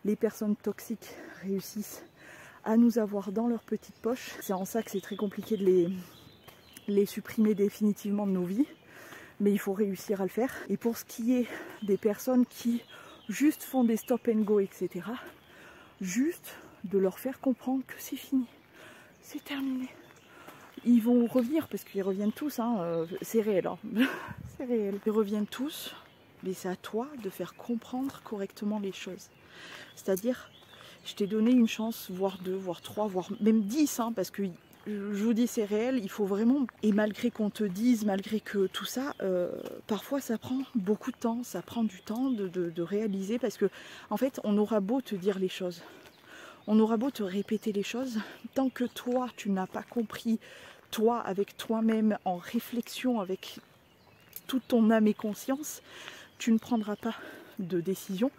les personnes toxiques réussissent à nous avoir dans leur petite poche. C'est en ça que c'est très compliqué de les supprimer définitivement de nos vies. Mais il faut réussir à le faire. Et pour ce qui est des personnes qui juste font des stop and go, etc., juste de leur faire comprendre que c'est fini, c'est terminé. Ils vont revenir parce qu'ils reviennent tous, hein, c'est réel, hein. c'est réel. Ils reviennent tous, mais c'est à toi de faire comprendre correctement les choses. C'est-à-dire, je t'ai donné une chance, voire 2, voire 3, voire même 10, hein, parce que je vous dis c'est réel, il faut vraiment, et malgré qu'on te dise, malgré que tout ça, parfois ça prend beaucoup de temps, ça prend du temps de réaliser, parce que en fait on aura beau te dire les choses, on aura beau te répéter les choses, tant que toi tu n'as pas compris, toi avec toi-même, en réflexion avec toute ton âme et conscience, tu ne prendras pas de décision.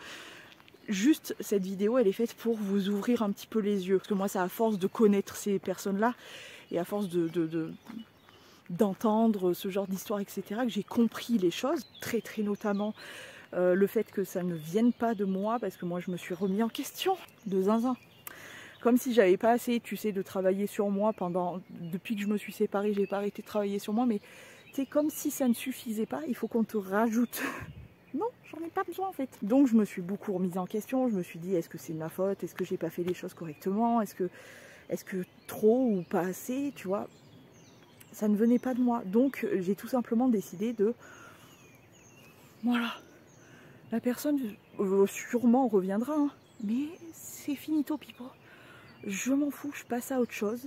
Juste, cette vidéo, elle est faite pour vous ouvrir un petit peu les yeux. Parce que moi, c'est à force de connaître ces personnes-là, et à force d'entendre ce genre d'histoire, etc., que j'ai compris les choses, très très notamment le fait que ça ne vienne pas de moi, parce que moi, je me suis remis en question de zinzin. Comme si j'avais pas assez, tu sais, de travailler sur moi depuis que je me suis séparée, j'ai pas arrêté de travailler sur moi, mais c'est comme si ça ne suffisait pas, il faut qu'on te rajoute. Non, j'en ai pas besoin en fait. Donc je me suis beaucoup remise en question, je me suis dit est-ce que c'est de ma faute, est-ce que j'ai pas fait les choses correctement, est-ce que trop ou pas assez, tu vois. Ça ne venait pas de moi. Donc j'ai tout simplement décidé de... Voilà. La personne sûrement reviendra, hein, mais c'est finito pipo. Je m'en fous, je passe à autre chose.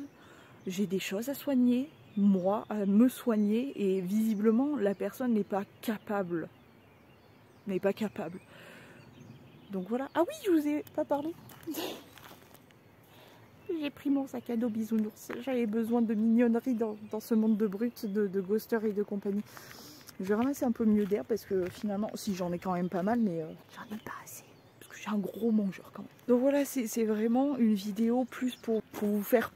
J'ai des choses à soigner, moi, à me soigner, et visiblement la personne n'est pas capable. Donc voilà. Ah oui, je vous ai pas parlé. J'ai pris mon sac à dos bisounours. J'avais besoin de mignonnerie dans ce monde de brut, de ghoster et de compagnie. Je vais ramasser un peu mieux d'air parce que finalement, si j'en ai quand même pas mal, mais j'en ai pas assez. Parce que j'ai un gros mangeur quand même. Donc voilà, c'est vraiment une vidéo plus pour vous faire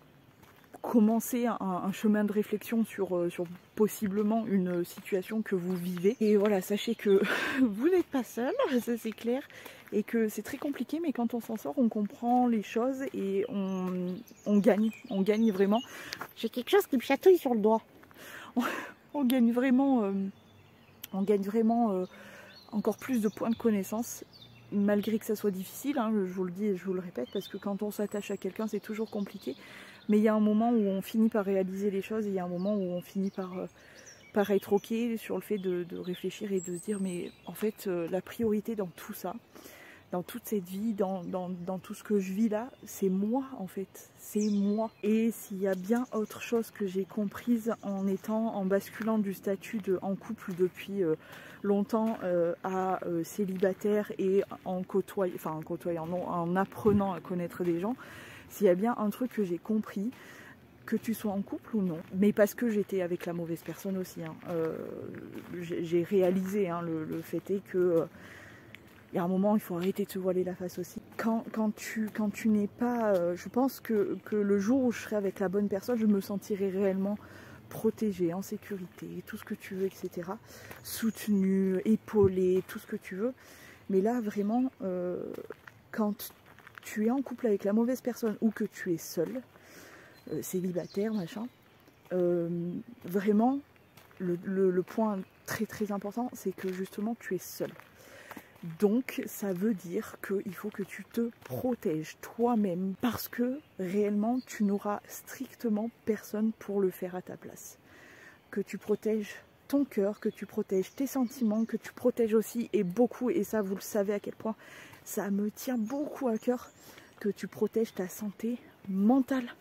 commencer un chemin de réflexion sur possiblement une situation que vous vivez. Et voilà, sachez que vous n'êtes pas seul, ça c'est clair, et que c'est très compliqué, mais quand on s'en sort, on comprend les choses et on gagne vraiment. J'ai quelque chose qui me chatouille sur le doigt. On gagne vraiment, encore plus de points de connaissance, malgré que ça soit difficile, hein, je vous le dis et je vous le répète, parce que quand on s'attache à quelqu'un, c'est toujours compliqué. Mais il y a un moment où on finit par réaliser les choses, et il y a un moment où on finit par être ok sur le fait de réfléchir et de se dire mais en fait la priorité dans tout ça, dans toute cette vie, dans tout ce que je vis là, c'est moi en fait, c'est moi. Et s'il y a bien autre chose que j'ai comprise en basculant du statut en couple depuis longtemps à célibataire, et en apprenant à connaître des gens, s'il y a bien un truc que j'ai compris, que tu sois en couple ou non, mais parce que j'étais avec la mauvaise personne aussi, hein, j'ai réalisé, hein, le fait est que il y a un moment il faut arrêter de se voiler la face aussi. Quand tu n'es pas, je pense que le jour où je serai avec la bonne personne, je me sentirai réellement protégée, en sécurité, tout ce que tu veux, etc. Soutenue, épaulée, tout ce que tu veux. Mais là vraiment, quand tu es en couple avec la mauvaise personne ou que tu es seul, célibataire, machin, vraiment, le point très très important, c'est que justement tu es seul. Donc ça veut dire qu'il faut que tu te protèges toi-même, parce que réellement tu n'auras strictement personne pour le faire à ta place. Que tu protèges ton cœur, que tu protèges tes sentiments, que tu protèges aussi, et beaucoup, et ça vous le savez à quel point ça me tient beaucoup à cœur, que tu protèges ta santé mentale.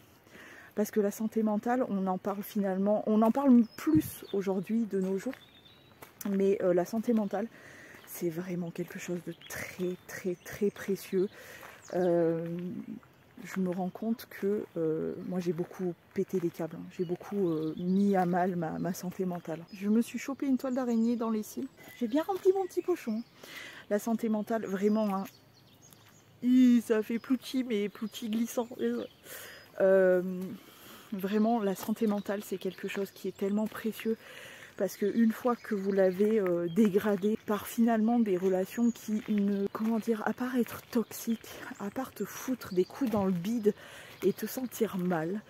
Parce que la santé mentale, on en parle finalement, on en parle plus aujourd'hui de nos jours, mais la santé mentale, c'est vraiment quelque chose de très très très précieux. Je me rends compte que moi j'ai beaucoup pété les câbles, hein. J'ai beaucoup mis à mal ma santé mentale. Je me suis chopé une toile d'araignée dans les cils. J'ai bien rempli mon petit pochon. La santé mentale, vraiment, hein, ça fait plouti, mais plouti glissant. Vraiment, la santé mentale, c'est quelque chose qui est tellement précieux, parce qu'une fois que vous l'avez dégradé par finalement des relations qui ne, comment dire, à part être toxiques, à part te foutre des coups dans le bide et te sentir mal,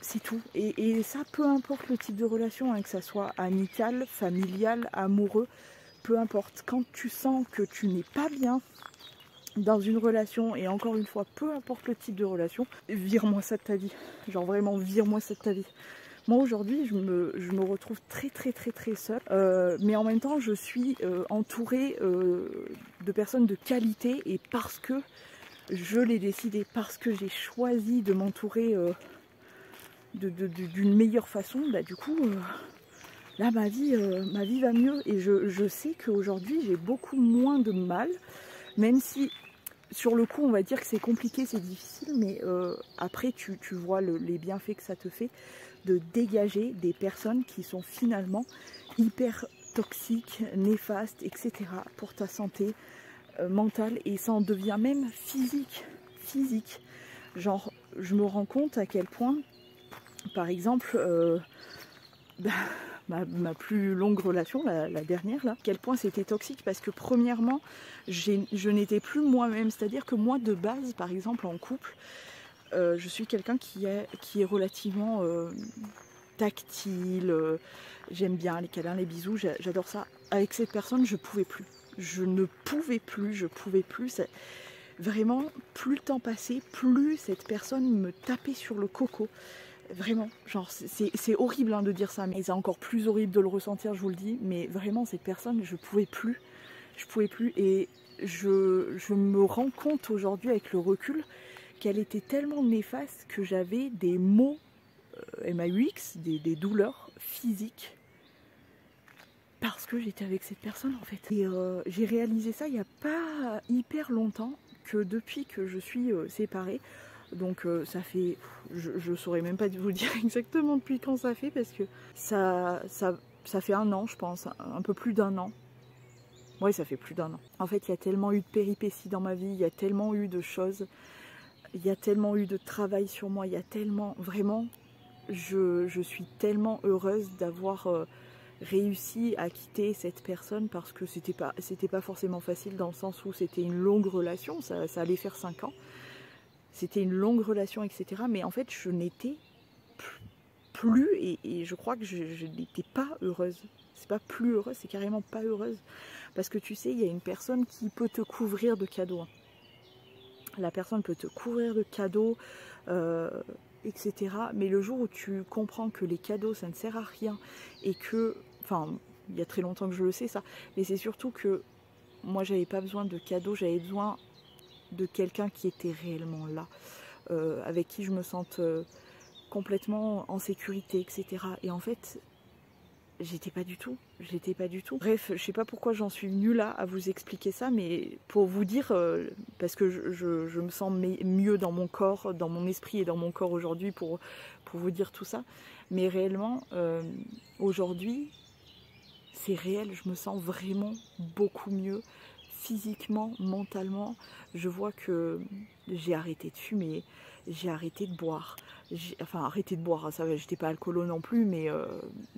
c'est tout. Et ça, peu importe le type de relation, hein, que ça soit amical, familial, amoureux, peu importe. Quand tu sens que tu n'es pas bien dans une relation, et encore une fois, peu importe le type de relation, vire-moi ça de ta vie. Genre vraiment, vire-moi ça de ta vie. Moi aujourd'hui je me retrouve très seule, mais en même temps je suis entourée de personnes de qualité, et parce que je l'ai décidé, parce que j'ai choisi de m'entourer d'une meilleure façon, bah, du coup là ma vie va mieux, et je sais qu'aujourd'hui j'ai beaucoup moins de mal, même si sur le coup on va dire que c'est compliqué, c'est difficile, mais après tu vois les bienfaits que ça te fait de dégager des personnes qui sont finalement hyper toxiques, néfastes, etc. pour ta santé mentale, et ça en devient même physique. Genre je me rends compte à quel point, par exemple, ma plus longue relation, la dernière là, à quel point c'était toxique, parce que premièrement, je n'étais plus moi-même. C'est-à-dire que moi de base, par exemple en couple, je suis quelqu'un qui est relativement tactile, j'aime bien les câlins, les bisous, j'adore ça. Avec cette personne, je pouvais plus. Je ne pouvais plus, vraiment, plus le temps passait, plus cette personne me tapait sur le coco. Vraiment, genre c'est horrible hein, de dire ça, mais c'est encore plus horrible de le ressentir, je vous le dis. Mais vraiment, cette personne, je pouvais plus, et je me rends compte aujourd'hui avec le recul qu'elle était tellement néfaste que j'avais des maux MAUX, des douleurs physiques, parce que j'étais avec cette personne en fait. Et j'ai réalisé ça il n'y a pas hyper longtemps, que depuis que je suis séparée, donc ça fait, je saurais même pas vous dire exactement depuis quand ça fait, parce que ça fait 1 an je pense, un peu plus d'1 an. Ouais, ça fait plus d'1 an. En fait, il y a tellement eu de péripéties dans ma vie, il y a tellement eu de choses, il y a tellement eu de travail sur moi, il y a tellement, vraiment, je suis tellement heureuse d'avoir réussi à quitter cette personne, parce que c'était pas forcément facile, dans le sens où c'était une longue relation, ça allait faire 5 ans. C'était une longue relation, etc. Mais en fait, je n'étais plus, et je crois que je n'étais pas heureuse. C'est pas plus heureuse, c'est carrément pas heureuse. Parce que tu sais, il y a une personne qui peut te couvrir de cadeaux. La personne peut te couvrir de cadeaux, etc. Mais le jour où tu comprends que les cadeaux, ça ne sert à rien, et que, enfin, il y a très longtemps que je le sais ça, mais c'est surtout que moi, j'avais pas besoin de cadeaux, j'avais besoin de quelqu'un qui était réellement là, avec qui je me sente complètement en sécurité, etc. Et en fait, j'étais pas du tout. Bref, je sais pas pourquoi j'en suis venue là à vous expliquer ça, mais pour vous dire, parce que je me sens mieux dans mon corps, dans mon esprit et dans mon corps aujourd'hui pour vous dire tout ça. Mais réellement, aujourd'hui, c'est réel, je me sens vraiment beaucoup mieux, physiquement, mentalement. Je vois que j'ai arrêté de fumer, j'ai arrêté de boire. Enfin, arrêté de boire, ça va, j'étais pas alcoolo non plus, mais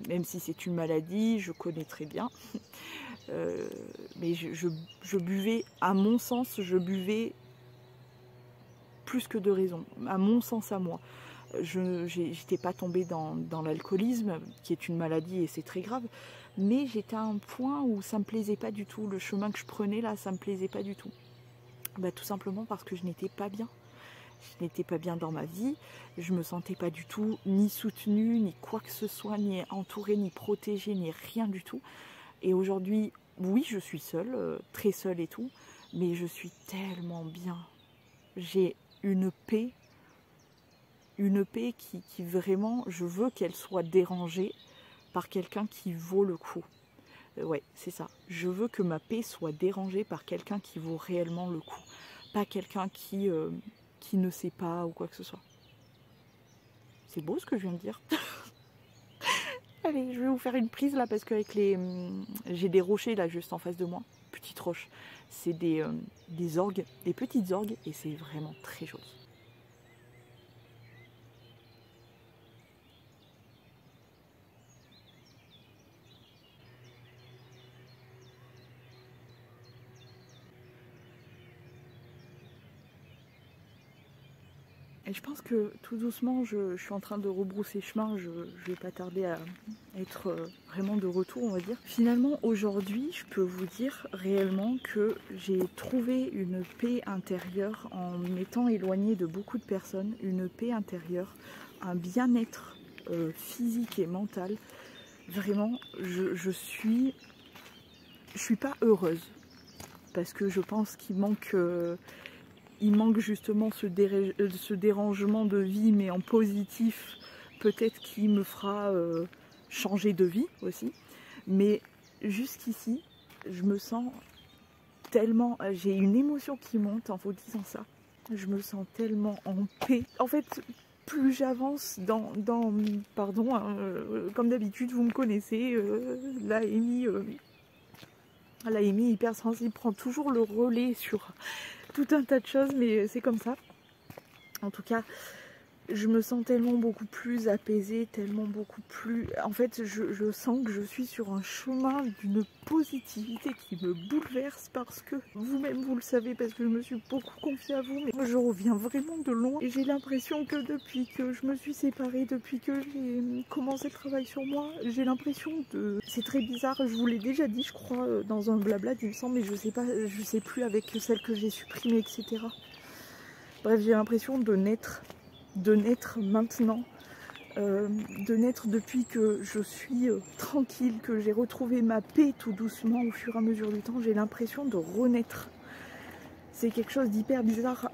même si c'est une maladie, je connais très bien. Mais je buvais, à mon sens, je buvais plus que de raison, à mon sens à moi. J'étais pas tombée dans l'alcoolisme, qui est une maladie et c'est très grave, mais j'étais à un point où ça me plaisait pas du tout. Le chemin que je prenais là, ça me plaisait pas du tout. Bah, tout simplement parce que je n'étais pas bien. Je n'étais pas bien dans ma vie, je me sentais pas du tout ni soutenue, ni quoi que ce soit, ni entourée, ni protégée, ni rien du tout. Et aujourd'hui, oui, je suis seule, très seule et tout, mais je suis tellement bien. J'ai une paix qui vraiment, je veux qu'elle soit dérangée par quelqu'un qui vaut le coup. Ouais, c'est ça. Je veux que ma paix soit dérangée par quelqu'un qui vaut réellement le coup. Pas quelqu'un qui ne sait pas ou quoi que ce soit. C'est beau ce que je viens de dire. Allez, je vais vous faire une prise là, parce qu'avec j'ai des rochers là juste en face de moi. Petites roches. C'est des orgues, des petites orgues, et c'est vraiment très joli. Et je pense que tout doucement, je suis en train de rebrousser chemin. Je vais pas tarder à être vraiment de retour, on va dire. Finalement, aujourd'hui, je peux vous dire réellement que j'ai trouvé une paix intérieure en m'étant éloignée de beaucoup de personnes. Une paix intérieure, un bien-être physique et mentale. Vraiment, je suis pas heureuse parce que je pense qu'il manque justement ce dérangement de vie, mais en positif, peut-être qui me fera changer de vie aussi. Mais jusqu'ici, je me sens tellement, j'ai une émotion qui monte en vous disant ça. Je me sens tellement en paix. En fait, plus j'avance pardon, hein, comme d'habitude, vous me connaissez, la Amy hypersensible prend toujours le relais sur tout un tas de choses, mais c'est comme ça. En tout cas, je me sens tellement beaucoup plus apaisée, tellement beaucoup plus... En fait, je sens que je suis sur un chemin d'une positivité qui me bouleverse parce que vous-même, vous le savez, parce que je me suis beaucoup confiée à vous, mais je reviens vraiment de loin. Et j'ai l'impression que depuis que je me suis séparée, depuis que j'ai commencé le travail sur moi, j'ai l'impression de... C'est très bizarre, je vous l'ai déjà dit, je crois, dans un blabla, il me semble, mais je sais plus avec celle que j'ai supprimée, etc. Bref, j'ai l'impression de naître maintenant, de naître depuis que je suis tranquille, que j'ai retrouvé ma paix tout doucement au fur et à mesure du temps. J'ai l'impression de renaître. C'est quelque chose d'hyper bizarre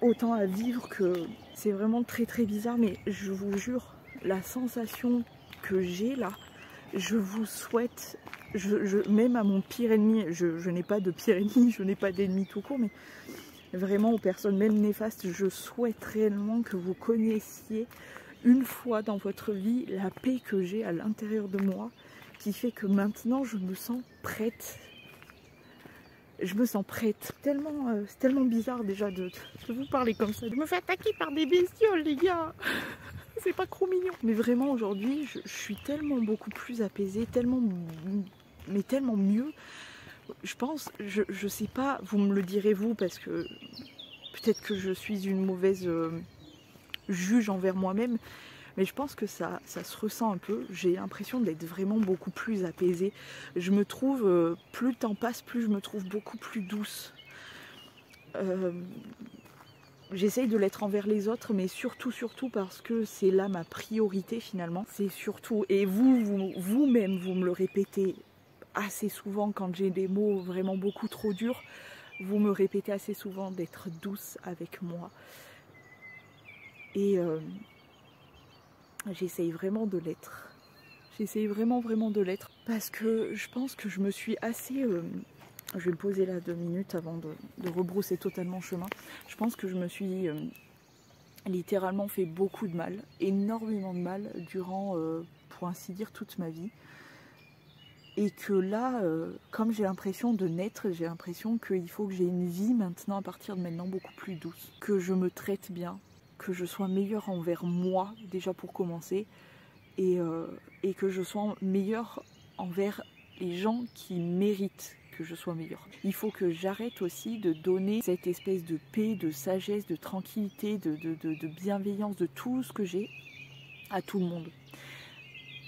autant à vivre que c'est vraiment très très bizarre, mais je vous jure, la sensation que j'ai là, je vous souhaite, même à mon pire ennemi, je n'ai pas de pire ennemi, je n'ai pas d'ennemi tout court, mais vraiment aux personnes même néfastes, je souhaite réellement que vous connaissiez une fois dans votre vie la paix que j'ai à l'intérieur de moi, qui fait que maintenant je me sens prête. Je me sens prête. C'est tellement bizarre déjà de vous parler comme ça. Je me fais attaquer par des bestioles, les gars. C'est pas trop mignon. Mais vraiment aujourd'hui, je suis tellement beaucoup plus apaisée, tellement mieux. Je pense, je sais pas, vous me le direz vous, parce que peut-être que je suis une mauvaise juge envers moi-même, mais je pense que ça se ressent un peu. J'ai l'impression d'être vraiment beaucoup plus apaisée. Je me trouve, plus le temps passe, plus je me trouve beaucoup plus douce. J'essaye de l'être envers les autres, mais surtout parce que c'est là ma priorité finalement. C'est surtout, et vous-même, vous me le répétez assez souvent quand j'ai des mots vraiment beaucoup trop durs, vous me répétez assez souvent d'être douce avec moi. Et j'essaye vraiment de l'être. J'essaye vraiment de l'être. Parce que je pense que je me suis assez... je vais me poser là 2 minutes avant de rebrousser totalement chemin. Je pense que je me suis littéralement fait beaucoup de mal. Énormément de mal durant, pour ainsi dire, toute ma vie. Et que là, comme j'ai l'impression de naître, j'ai l'impression qu'il faut que j'ai une vie maintenant, à partir de maintenant, beaucoup plus douce. Que je me traite bien, que je sois meilleure envers moi, déjà pour commencer, et que je sois meilleure envers les gens qui méritent que je sois meilleure. Il faut que j'arrête aussi de donner cette espèce de paix, de sagesse, de tranquillité, de bienveillance, de tout ce que j'ai à tout le monde.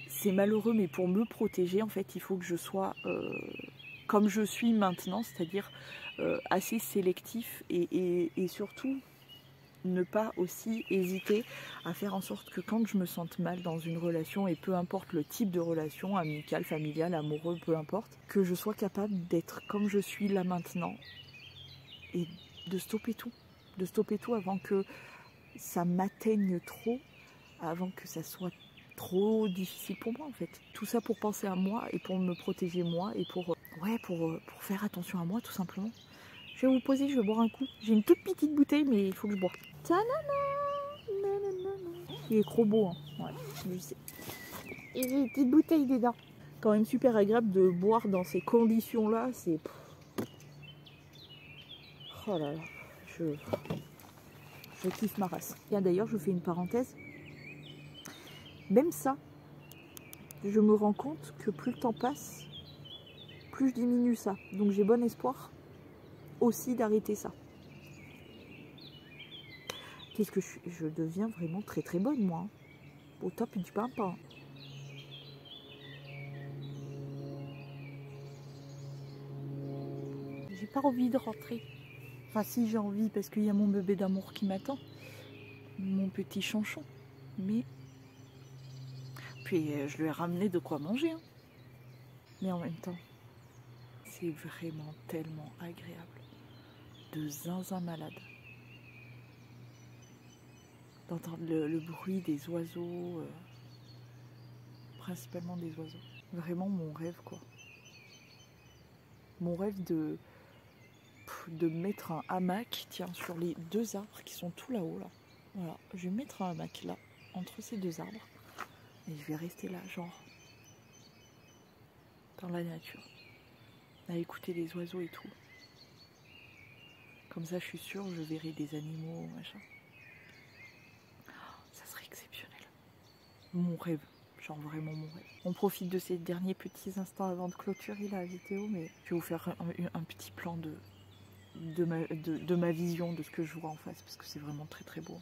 C'est malheureux, mais pour me protéger, en fait, il faut que je sois comme je suis maintenant, c'est-à-dire assez sélectif et surtout ne pas aussi hésiter à faire en sorte que quand je me sente mal dans une relation, et peu importe le type de relation, amicale, familiale, amoureux, peu importe, que je sois capable d'être comme je suis là maintenant et de stopper tout avant que ça m'atteigne trop, avant que ça soit trop difficile pour moi en fait. Tout ça pour penser à moi et pour me protéger moi et pour faire attention à moi tout simplement. Je vais vous poser, je vais boire un coup. J'ai une toute petite bouteille mais il faut que je boive. Il est trop beau, hein. Ouais, je sais. Et j'ai une petite bouteille dedans. Quand même super agréable de boire dans ces conditions là, c'est... Oh là là, je kiffe ma race. Et d'ailleurs je fais une parenthèse. Même ça, je me rends compte que plus le temps passe, plus je diminue ça. Donc j'ai bon espoir aussi d'arrêter ça. Qu'est-ce que je deviens vraiment très très bonne moi. Au top du pain. J'ai pas envie de rentrer. Enfin si j'ai envie parce qu'il y a mon bébé d'amour qui m'attend. Mon petit chanchon. Mais puis je lui ai ramené de quoi manger. Hein. Mais en même temps, c'est vraiment tellement agréable. De zinzin malade. D'entendre le bruit des oiseaux, principalement des oiseaux. Vraiment mon rêve, quoi. Mon rêve de mettre un hamac, tiens, sur les 2 arbres qui sont tout là-haut, là. Voilà, je vais mettre un hamac là, entre ces 2 arbres. Et je vais rester là, genre, dans la nature, à écouter les oiseaux et tout. Comme ça, je suis sûre, je verrai des animaux, machin. Ça serait exceptionnel. Mon rêve, genre vraiment mon rêve. On profite de ces derniers petits instants avant de clôturer la vidéo, mais je vais vous faire un petit plan de ma vision, de ce que je vois en face, parce que c'est vraiment très très beau.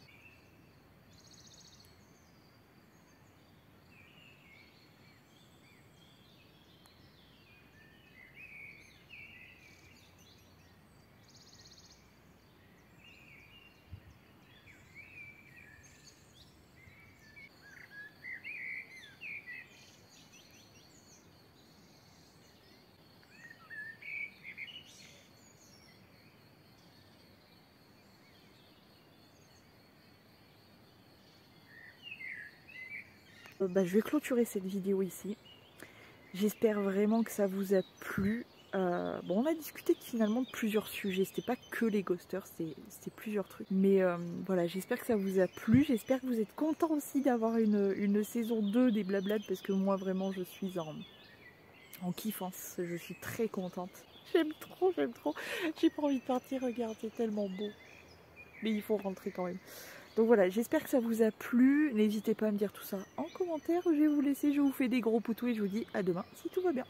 Je vais clôturer cette vidéo ici. J'espère vraiment que ça vous a plu. Bon, on a discuté finalement de plusieurs sujets. C'était pas que les ghosters, c'était plusieurs trucs. Mais voilà, j'espère que ça vous a plu. J'espère que vous êtes contents aussi d'avoir une saison 2 des Blablades, parce que moi vraiment je suis en kiffance. Je suis très contente. J'aime trop, j'aime trop. J'ai pas envie de partir, regarde, c'est tellement beau. Mais il faut rentrer quand même. Donc voilà, j'espère que ça vous a plu. N'hésitez pas à me dire tout ça en commentaire. Je vais vous laisser, je vous fais des gros poutous et je vous dis à demain si tout va bien.